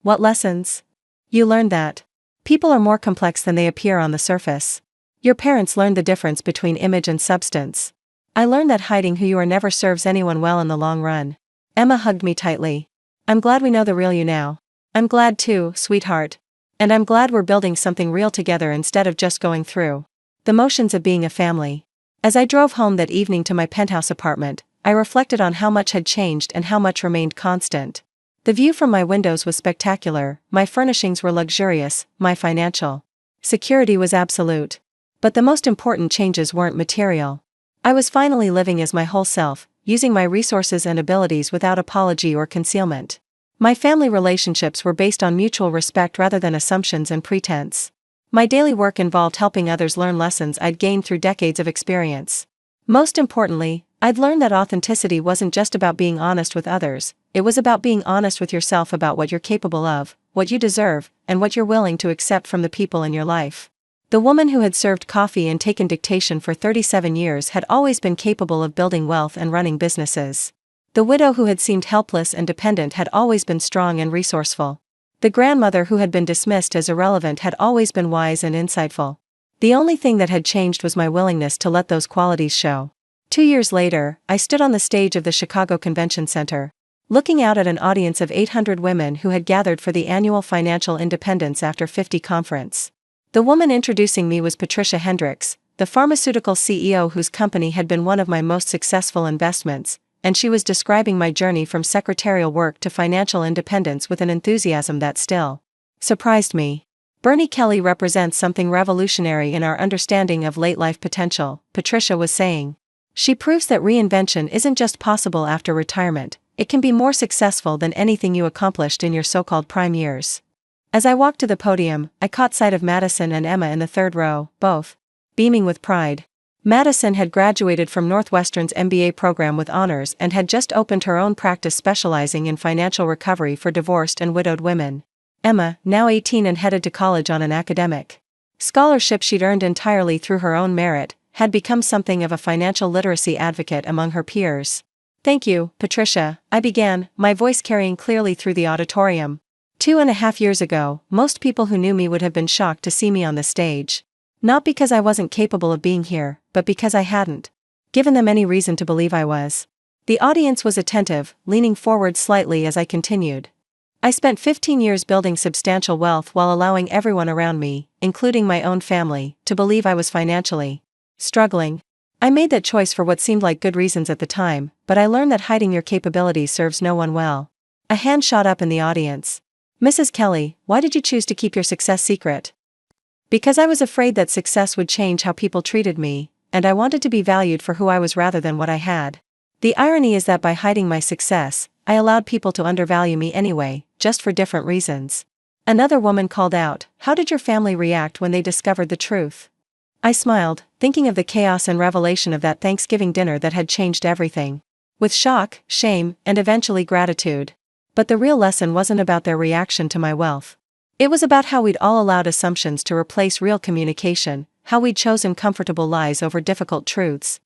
What lessons? You learned that people are more complex than they appear on the surface. Your parents learned the difference between image and substance. I learned that hiding who you are never serves anyone well in the long run. Emma hugged me tightly. I'm glad we know the real you now. I'm glad too, sweetheart. And I'm glad we're building something real together instead of just going through the motions of being a family. As I drove home that evening to my penthouse apartment, I reflected on how much had changed and how much remained constant. The view from my windows was spectacular, my furnishings were luxurious, my financial security was absolute. But the most important changes weren't material. I was finally living as my whole self, using my resources and abilities without apology or concealment. My family relationships were based on mutual respect rather than assumptions and pretense. My daily work involved helping others learn lessons I'd gained through decades of experience. Most importantly, I'd learned that authenticity wasn't just about being honest with others, it was about being honest with yourself about what you're capable of, what you deserve, and what you're willing to accept from the people in your life. The woman who had served coffee and taken dictation for 37 years had always been capable of building wealth and running businesses. The widow who had seemed helpless and dependent had always been strong and resourceful. The grandmother who had been dismissed as irrelevant had always been wise and insightful. The only thing that had changed was my willingness to let those qualities show. 2 years later, I stood on the stage of the Chicago Convention Center, looking out at an audience of 800 women who had gathered for the annual Financial Independence After 50 conference. The woman introducing me was Patricia Hendricks, the pharmaceutical CEO whose company had been one of my most successful investments, and she was describing my journey from secretarial work to financial independence with an enthusiasm that still surprised me. Bernie Kelly represents something revolutionary in our understanding of late-life potential, Patricia was saying. She proves that reinvention isn't just possible after retirement, it can be more successful than anything you accomplished in your so-called prime years. As I walked to the podium, I caught sight of Madison and Emma in the third row, both beaming with pride. Madison had graduated from Northwestern's MBA program with honors and had just opened her own practice specializing in financial recovery for divorced and widowed women. Emma, now 18 and headed to college on an academic scholarship she'd earned entirely through her own merit, had become something of a financial literacy advocate among her peers. "Thank you, Patricia," I began, my voice carrying clearly through the auditorium. 2.5 years ago, most people who knew me would have been shocked to see me on the stage. Not because I wasn't capable of being here, but because I hadn't given them any reason to believe I was. The audience was attentive, leaning forward slightly as I continued. I spent 15 years building substantial wealth while allowing everyone around me, including my own family, to believe I was financially struggling. I made that choice for what seemed like good reasons at the time, but I learned that hiding your capabilities serves no one well. A hand shot up in the audience. "Mrs. Kelly, why did you choose to keep your success secret?" "Because I was afraid that success would change how people treated me, and I wanted to be valued for who I was rather than what I had. The irony is that by hiding my success, I allowed people to undervalue me anyway, just for different reasons." Another woman called out, "How did your family react when they discovered the truth?" I smiled, thinking of the chaos and revelation of that Thanksgiving dinner that had changed everything. With shock, shame, and eventually gratitude. But the real lesson wasn't about their reaction to my wealth. It was about how we'd all allowed assumptions to replace real communication, how we'd chosen comfortable lies over difficult truths.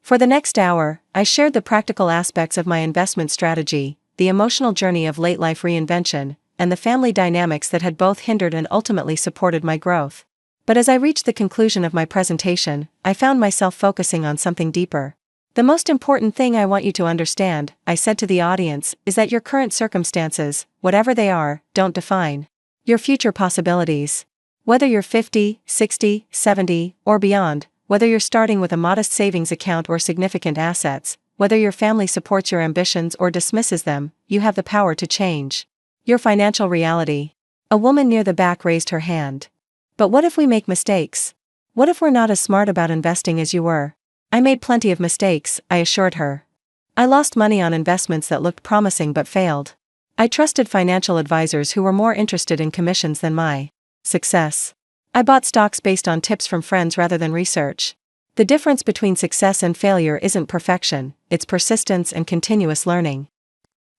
For the next hour, I shared the practical aspects of my investment strategy, the emotional journey of late-life reinvention, and the family dynamics that had both hindered and ultimately supported my growth. But as I reached the conclusion of my presentation, I found myself focusing on something deeper. "The most important thing I want you to understand," I said to the audience, "is that your current circumstances, whatever they are, don't define your future possibilities. Whether you're 50, 60, 70, or beyond, whether you're starting with a modest savings account or significant assets, whether your family supports your ambitions or dismisses them, you have the power to change your financial reality." A woman near the back raised her hand. "But what if we make mistakes? What if we're not as smart about investing as you were?" "I made plenty of mistakes," I assured her. "I lost money on investments that looked promising but failed. I trusted financial advisors who were more interested in commissions than my success. I bought stocks based on tips from friends rather than research. The difference between success and failure isn't perfection, it's persistence and continuous learning."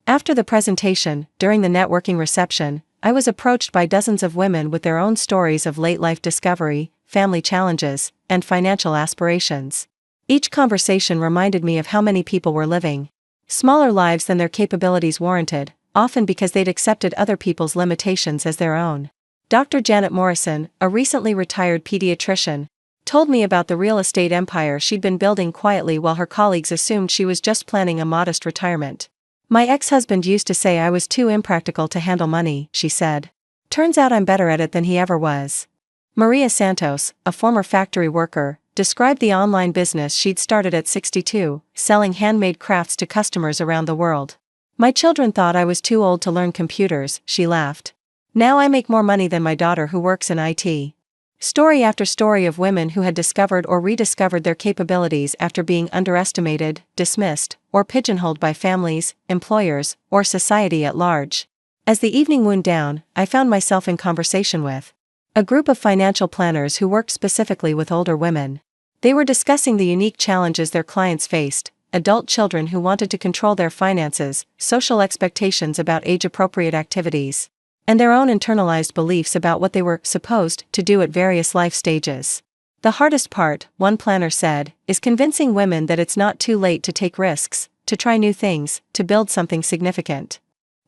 After the presentation, during the networking reception, I was approached by dozens of women with their own stories of late-life discovery, family challenges, and financial aspirations. Each conversation reminded me of how many people were living smaller lives than their capabilities warranted, often because they'd accepted other people's limitations as their own. Dr. Janet Morrison, a recently retired pediatrician, told me about the real estate empire she'd been building quietly while her colleagues assumed she was just planning a modest retirement. "My ex-husband used to say I was too impractical to handle money," she said. "Turns out I'm better at it than he ever was." Maria Santos, a former factory worker, described the online business she'd started at 62, selling handmade crafts to customers around the world. "My children thought I was too old to learn computers," she laughed. "Now I make more money than my daughter who works in IT." Story after story of women who had discovered or rediscovered their capabilities after being underestimated, dismissed, or pigeonholed by families, employers, or society at large. As the evening wound down, I found myself in conversation with a group of financial planners who worked specifically with older women. They were discussing the unique challenges their clients faced: adult children who wanted to control their finances, social expectations about age-appropriate activities, and their own internalized beliefs about what they were supposed to do at various life stages. "The hardest part," one planner said, "is convincing women that it's not too late to take risks, to try new things, to build something significant."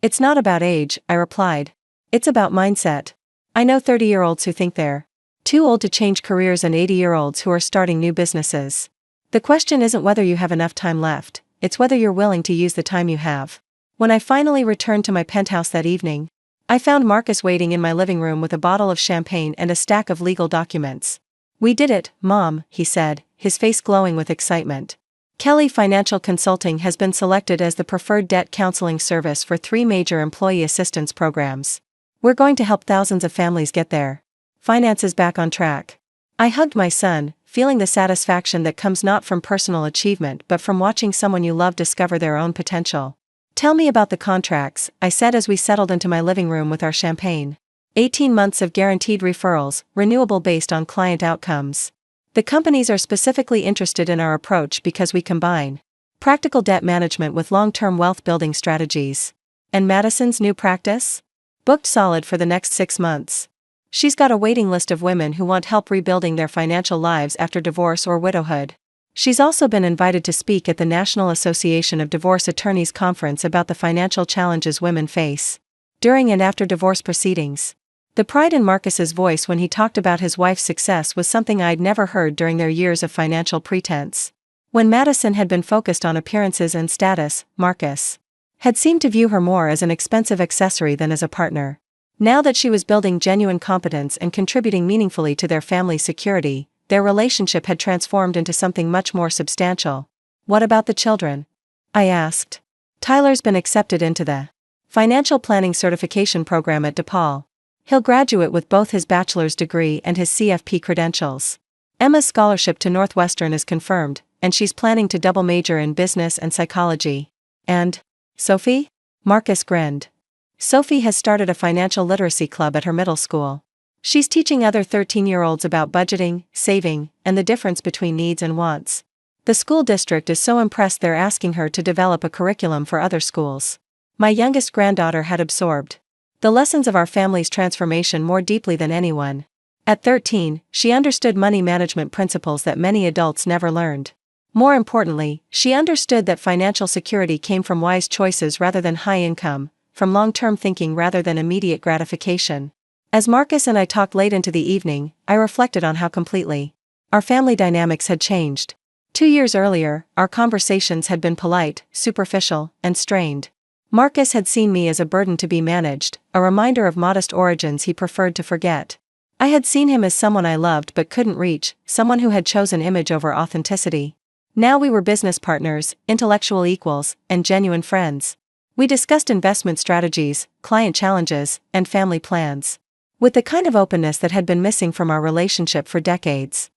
"It's not about age," I replied. It's about mindset. I know 30-year-olds who think they're too old to change careers and 80-year-olds who are starting new businesses. The question isn't whether you have enough time left, it's whether you're willing to use the time you have. When I finally returned to my penthouse that evening, I found Marcus waiting in my living room with a bottle of champagne and a stack of legal documents. "We did it, Mom," he said, his face glowing with excitement. Kelly Financial Consulting has been selected as the preferred debt counseling service for 3 major employee assistance programs. We're going to help thousands of families get their finances back on track. I hugged my son, feeling the satisfaction that comes not from personal achievement but from watching someone you love discover their own potential. "Tell me about the contracts," I said as we settled into my living room with our champagne. 18 months of guaranteed referrals, renewable based on client outcomes. The companies are specifically interested in our approach because we combine practical debt management with long-term wealth building strategies. And Madison's new practice? Booked solid for the next 6 months. She's got a waiting list of women who want help rebuilding their financial lives after divorce or widowhood. She's also been invited to speak at the National Association of Divorce Attorneys Conference about the financial challenges women face during and after divorce proceedings. The pride in Marcus's voice when he talked about his wife's success was something I'd never heard during their years of financial pretense. When Madison had been focused on appearances and status, Marcus had seemed to view her more as an expensive accessory than as a partner. Now that she was building genuine competence and contributing meaningfully to their family's security, their relationship had transformed into something much more substantial. "What about the children?" I asked. "Tyler's been accepted into the financial planning certification program at DePaul. He'll graduate with both his bachelor's degree and his CFP credentials. Emma's scholarship to Northwestern is confirmed, and she's planning to double major in business and psychology. And Sophie?" Marcus grinned. "Sophie has started a financial literacy club at her middle school. She's teaching other 13-year-olds about budgeting, saving, and the difference between needs and wants. The school district is so impressed they're asking her to develop a curriculum for other schools." My youngest granddaughter had absorbed the lessons of our family's transformation more deeply than anyone. At 13, she understood money management principles that many adults never learned. More importantly, she understood that financial security came from wise choices rather than high income, from long-term thinking rather than immediate gratification. As Marcus and I talked late into the evening, I reflected on how completely our family dynamics had changed. 2 years earlier, our conversations had been polite, superficial, and strained. Marcus had seen me as a burden to be managed, a reminder of modest origins he preferred to forget. I had seen him as someone I loved but couldn't reach, someone who had chosen image over authenticity. Now we were business partners, intellectual equals, and genuine friends. We discussed investment strategies, client challenges, and family plans, with the kind of openness that had been missing from our relationship for decades.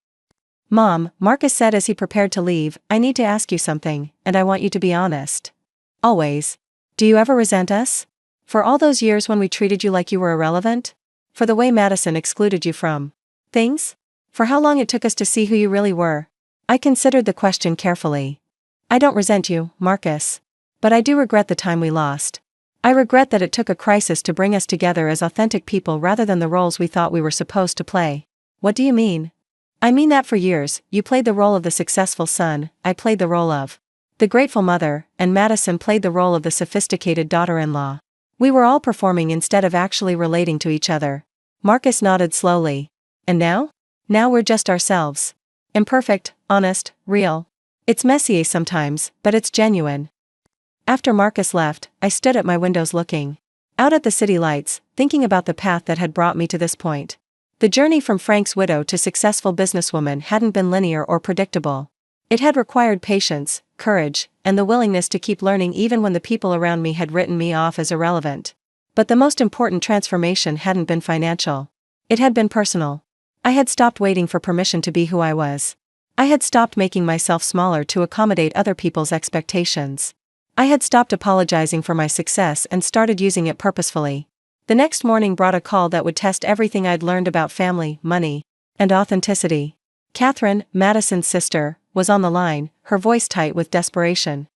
"Mom," Marcus said as he prepared to leave, "I need to ask you something, and I want you to be honest. Always. Do you ever resent us? For all those years when we treated you like you were irrelevant? For the way Madison excluded you from things? For how long it took us to see who you really were?" I considered the question carefully. "I don't resent you, Marcus. But I do regret the time we lost. I regret that it took a crisis to bring us together as authentic people rather than the roles we thought we were supposed to play." "What do you mean?" "I mean that for years, you played the role of the successful son, I played the role of the grateful mother, and Madison played the role of the sophisticated daughter-in-law. We were all performing instead of actually relating to each other." Marcus nodded slowly. "And now? Now we're just ourselves. Imperfect, honest, real. It's messy sometimes, but it's genuine." After Marcus left, I stood at my windows looking out at the city lights, thinking about the path that had brought me to this point. The journey from Frank's widow to successful businesswoman hadn't been linear or predictable. It had required patience, courage, and the willingness to keep learning even when the people around me had written me off as irrelevant. But the most important transformation hadn't been financial. It had been personal. I had stopped waiting for permission to be who I was. I had stopped making myself smaller to accommodate other people's expectations. I had stopped apologizing for my success and started using it purposefully. The next morning brought a call that would test everything I'd learned about family, money, and authenticity. Catherine, Madison's sister, was on the line, her voice tight with desperation.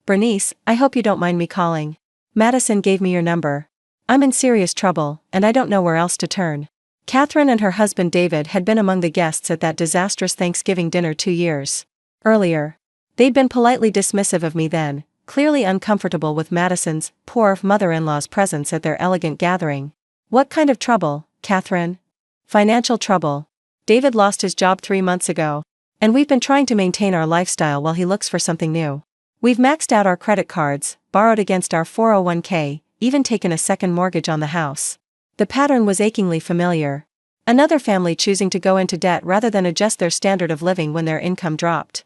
"Bernice, I hope you don't mind me calling. Madison gave me your number. I'm in serious trouble, and I don't know where else to turn." Catherine and her husband David had been among the guests at that disastrous Thanksgiving dinner 2 years earlier. They'd been politely dismissive of me then, clearly uncomfortable with Madison's poor mother-in-law's presence at their elegant gathering. What kind of trouble, Catherine? Financial trouble. David lost his job 3 months ago. And we've been trying to maintain our lifestyle while he looks for something new. We've maxed out our credit cards, borrowed against our 401k, even taken a second mortgage on the house. The pattern was achingly familiar. Another family choosing to go into debt rather than adjust their standard of living when their income dropped.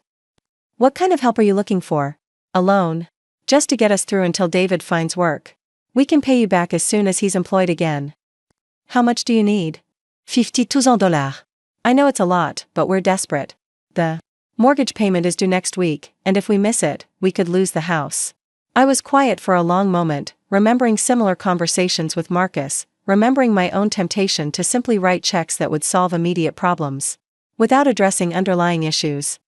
What kind of help are you looking for? A loan. Just to get us through until David finds work. We can pay you back as soon as he's employed again. How much do you need? $52,000. I know it's a lot, but we're desperate. The mortgage payment is due next week, and if we miss it, we could lose the house. I was quiet for a long moment, remembering similar conversations with Marcus, remembering my own temptation to simply write checks that would solve immediate problems, without addressing underlying issues.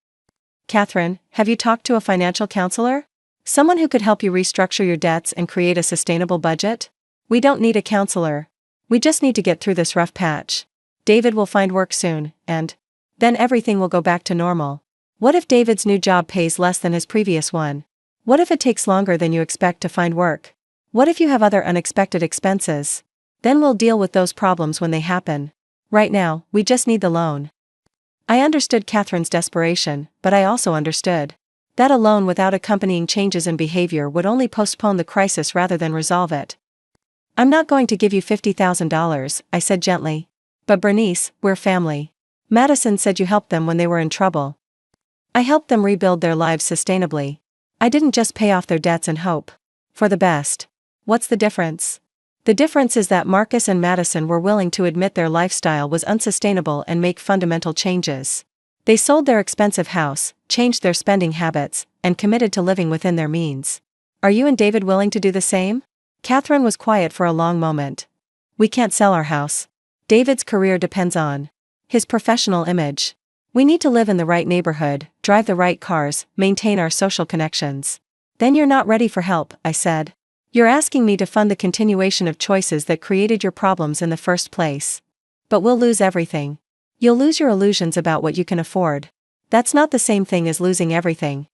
Catherine, have you talked to a financial counselor? Someone who could help you restructure your debts and create a sustainable budget? We don't need a counselor. We just need to get through this rough patch. David will find work soon, and then everything will go back to normal. What if David's new job pays less than his previous one? What if it takes longer than you expect to find work? What if you have other unexpected expenses? Then we'll deal with those problems when they happen. Right now, we just need the loan. I understood Catherine's desperation, but I also understood that a loan without accompanying changes in behavior would only postpone the crisis rather than resolve it. I'm not going to give you $50,000, I said gently. But Bernice, we're family. Madison said you helped them when they were in trouble. I helped them rebuild their lives sustainably. I didn't just pay off their debts and hope for the best. What's the difference? The difference is that Marcus and Madison were willing to admit their lifestyle was unsustainable and make fundamental changes. They sold their expensive house, changed their spending habits, and committed to living within their means. Are you and David willing to do the same? Catherine was quiet for a long moment. We can't sell our house. David's career depends on his professional image. We need to live in the right neighborhood, drive the right cars, maintain our social connections. Then you're not ready for help, I said. You're asking me to fund the continuation of choices that created your problems in the first place. But we'll lose everything. You'll lose your illusions about what you can afford. That's not the same thing as losing everything.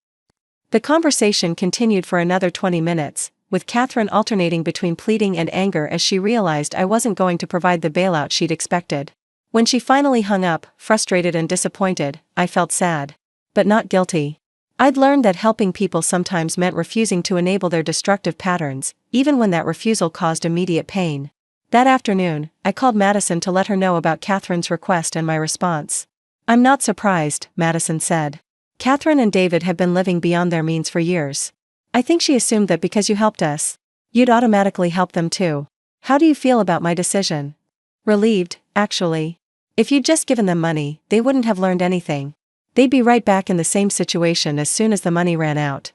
The conversation continued for another 20 minutes, with Catherine alternating between pleading and anger as she realized I wasn't going to provide the bailout she'd expected. When she finally hung up, frustrated and disappointed, I felt sad. But not guilty. I'd learned that helping people sometimes meant refusing to enable their destructive patterns, even when that refusal caused immediate pain. That afternoon, I called Madison to let her know about Catherine's request and my response. I'm not surprised, Madison said. Catherine and David have been living beyond their means for years. I think she assumed that because you helped us, you'd automatically help them too. How do you feel about my decision? Relieved, actually. If you'd just given them money, they wouldn't have learned anything. They'd be right back in the same situation as soon as the money ran out.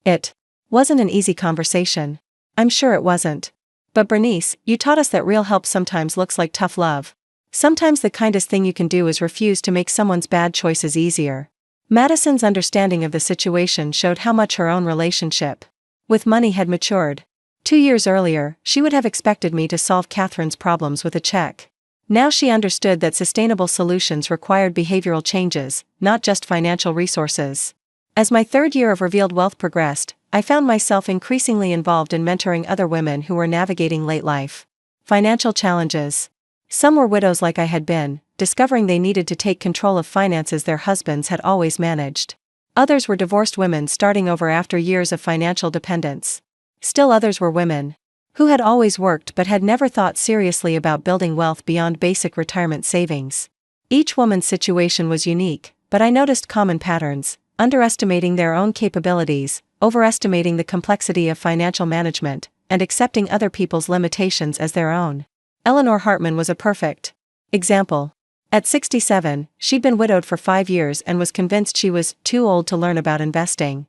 It wasn't an easy conversation. I'm sure it wasn't. But Bernice, you taught us that real help sometimes looks like tough love. Sometimes the kindest thing you can do is refuse to make someone's bad choices easier. Madison's understanding of the situation showed how much her own relationship with money had matured. 2 years earlier, she would have expected me to solve Catherine's problems with a check. Now she understood that sustainable solutions required behavioral changes, not just financial resources. As my 3rd year of Revealed Wealth progressed, I found myself increasingly involved in mentoring other women who were navigating late life financial challenges. Some were widows like I had been, discovering they needed to take control of finances their husbands had always managed. Others were divorced women starting over after years of financial dependence. Still others were women who had always worked but had never thought seriously about building wealth beyond basic retirement savings. Each woman's situation was unique, but I noticed common patterns: underestimating their own capabilities, overestimating the complexity of financial management, and accepting other people's limitations as their own. Eleanor Hartman was a perfect example. At 67, she'd been widowed for 5 years and was convinced she was too old to learn about investing.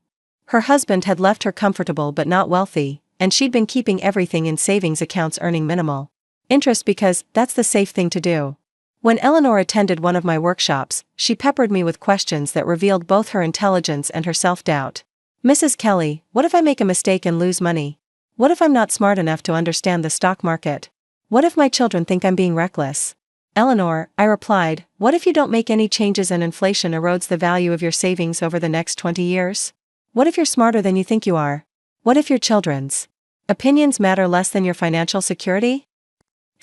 Her husband had left her comfortable but not wealthy, and she'd been keeping everything in savings accounts earning minimal interest because that's the safe thing to do. When Eleanor attended one of my workshops, she peppered me with questions that revealed both her intelligence and her self-doubt. Mrs. Kelly, what if I make a mistake and lose money? What if I'm not smart enough to understand the stock market? What if my children think I'm being reckless? Eleanor, I replied, what if you don't make any changes and inflation erodes the value of your savings over the next 20 years? What if you're smarter than you think you are? What if your children's opinions matter less than your financial security?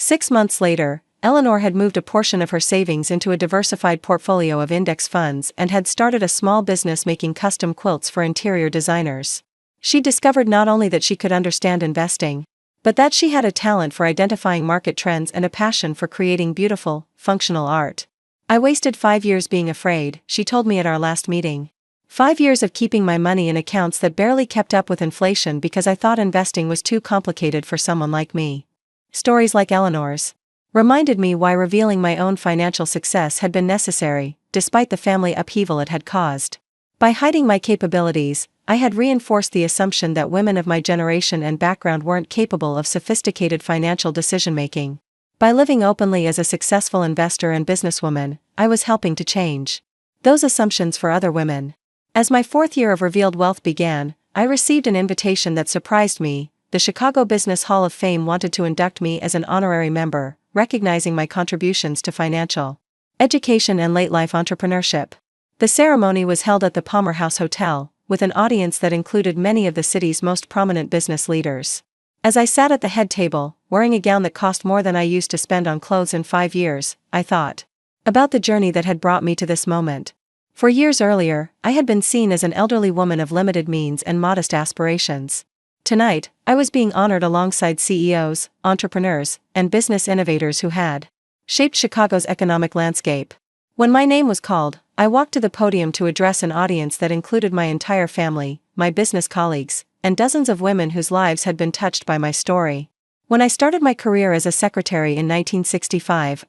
6 months later, Eleanor had moved a portion of her savings into a diversified portfolio of index funds and had started a small business making custom quilts for interior designers. She discovered not only that she could understand investing, but that she had a talent for identifying market trends and a passion for creating beautiful, functional art. "I wasted 5 years being afraid," she told me at our last meeting. 5 years of keeping my money in accounts that barely kept up with inflation because I thought investing was too complicated for someone like me. Stories like Eleanor's reminded me why revealing my own financial success had been necessary, despite the family upheaval it had caused. By hiding my capabilities, I had reinforced the assumption that women of my generation and background weren't capable of sophisticated financial decision-making. By living openly as a successful investor and businesswoman, I was helping to change those assumptions for other women. As my 4th year of Revealed Wealth began, I received an invitation that surprised me. The Chicago Business Hall of Fame wanted to induct me as an honorary member, recognizing my contributions to financial education and late-life entrepreneurship. The ceremony was held at the Palmer House Hotel, with an audience that included many of the city's most prominent business leaders. As I sat at the head table, wearing a gown that cost more than I used to spend on clothes in 5 years, I thought about the journey that had brought me to this moment. For years earlier, I had been seen as an elderly woman of limited means and modest aspirations. Tonight, I was being honored alongside CEOs, entrepreneurs, and business innovators who had shaped Chicago's economic landscape. When my name was called, I walked to the podium to address an audience that included my entire family, my business colleagues, and dozens of women whose lives had been touched by my story. When I started my career as a secretary in 1965,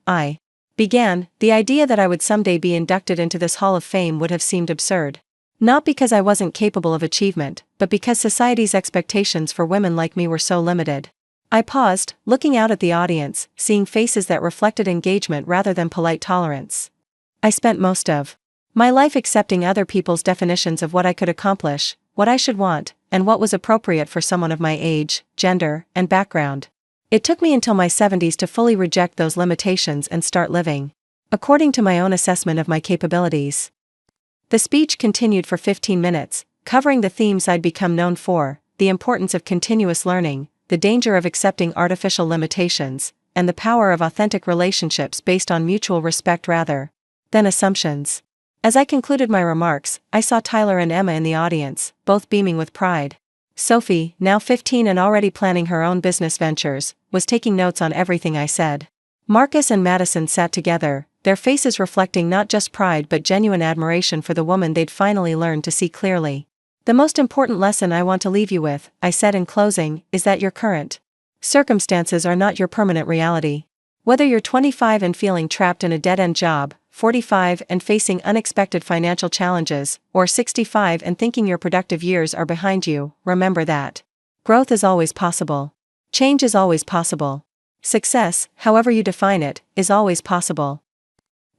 the idea that I would someday be inducted into this Hall of Fame would have seemed absurd. Not because I wasn't capable of achievement, but because society's expectations for women like me were so limited. I paused, looking out at the audience, seeing faces that reflected engagement rather than polite tolerance. I spent most of my life accepting other people's definitions of what I could accomplish, what I should want, and what was appropriate for someone of my age, gender, and background. It took me until my 70s to fully reject those limitations and start living according to my own assessment of my capabilities. The speech continued for 15 minutes, covering the themes I'd become known for: the importance of continuous learning, the danger of accepting artificial limitations, and the power of authentic relationships based on mutual respect rather than assumptions. As I concluded my remarks, I saw Tyler and Emma in the audience, both beaming with pride. Sophie, now 15 and already planning her own business ventures, was taking notes on everything I said. Marcus and Madison sat together, their faces reflecting not just pride but genuine admiration for the woman they'd finally learned to see clearly. "The most important lesson I want to leave you with," I said in closing, "is that your current circumstances are not your permanent reality. Whether you're 25 and feeling trapped in a dead-end job, 45 and facing unexpected financial challenges, or 65 and thinking your productive years are behind you, remember that growth is always possible. Change is always possible. Success, however you define it, is always possible."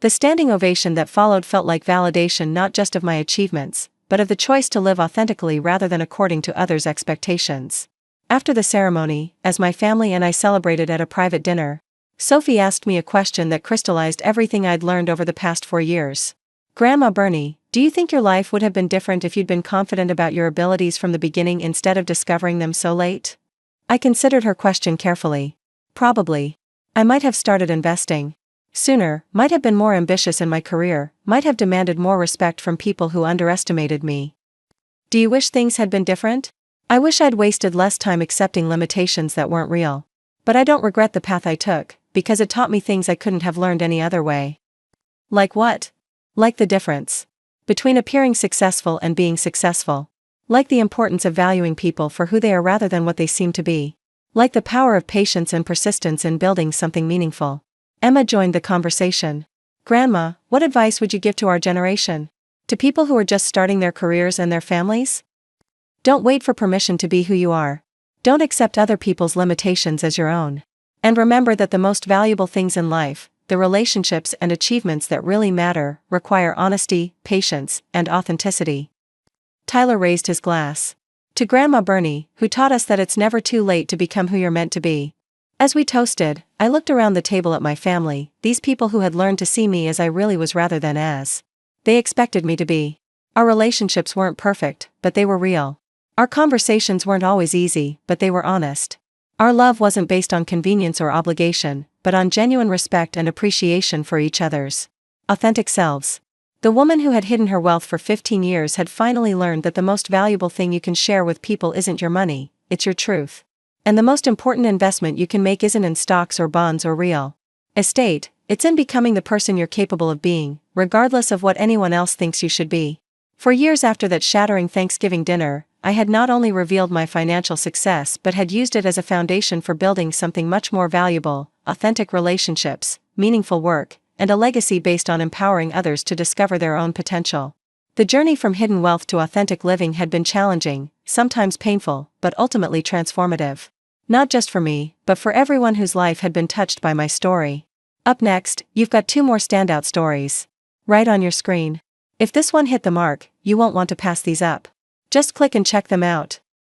The standing ovation that followed felt like validation not just of my achievements, but of the choice to live authentically rather than according to others' expectations. After the ceremony, as my family and I celebrated at a private dinner, Sophie asked me a question that crystallized everything I'd learned over the past 4 years. "Grandma Bernie, do you think your life would have been different if you'd been confident about your abilities from the beginning instead of discovering them so late?" I considered her question carefully. Probably. I might have started investing sooner, might have been more ambitious in my career, might have demanded more respect from people who underestimated me. Do you wish things had been different? I wish I'd wasted less time accepting limitations that weren't real. But I don't regret the path I took, because it taught me things I couldn't have learned any other way. Like what? Like the difference between appearing successful and being successful. Like the importance of valuing people for who they are rather than what they seem to be. Like the power of patience and persistence in building something meaningful. Emma joined the conversation. "Grandma, what advice would you give to our generation? To people who are just starting their careers and their families?" Don't wait for permission to be who you are. Don't accept other people's limitations as your own. And remember that the most valuable things in life, the relationships and achievements that really matter, require honesty, patience, and authenticity. Tyler raised his glass. "To Grandma Bernie, who taught us that it's never too late to become who you're meant to be." As we toasted, I looked around the table at my family, these people who had learned to see me as I really was rather than as they expected me to be. Our relationships weren't perfect, but they were real. Our conversations weren't always easy, but they were honest. Our love wasn't based on convenience or obligation, but on genuine respect and appreciation for each other's authentic selves. The woman who had hidden her wealth for 15 years had finally learned that the most valuable thing you can share with people isn't your money, it's your truth. And the most important investment you can make isn't in stocks or bonds or real estate, it's in becoming the person you're capable of being, regardless of what anyone else thinks you should be. For years after that shattering Thanksgiving dinner, I had not only revealed my financial success but had used it as a foundation for building something much more valuable: authentic relationships, meaningful work, and a legacy based on empowering others to discover their own potential. The journey from hidden wealth to authentic living had been challenging, sometimes painful, but ultimately transformative. Not just for me, but for everyone whose life had been touched by my story. Up next, you've got 2 more standout stories right on your screen. If this one hit the mark, you won't want to pass these up. Just click and check them out.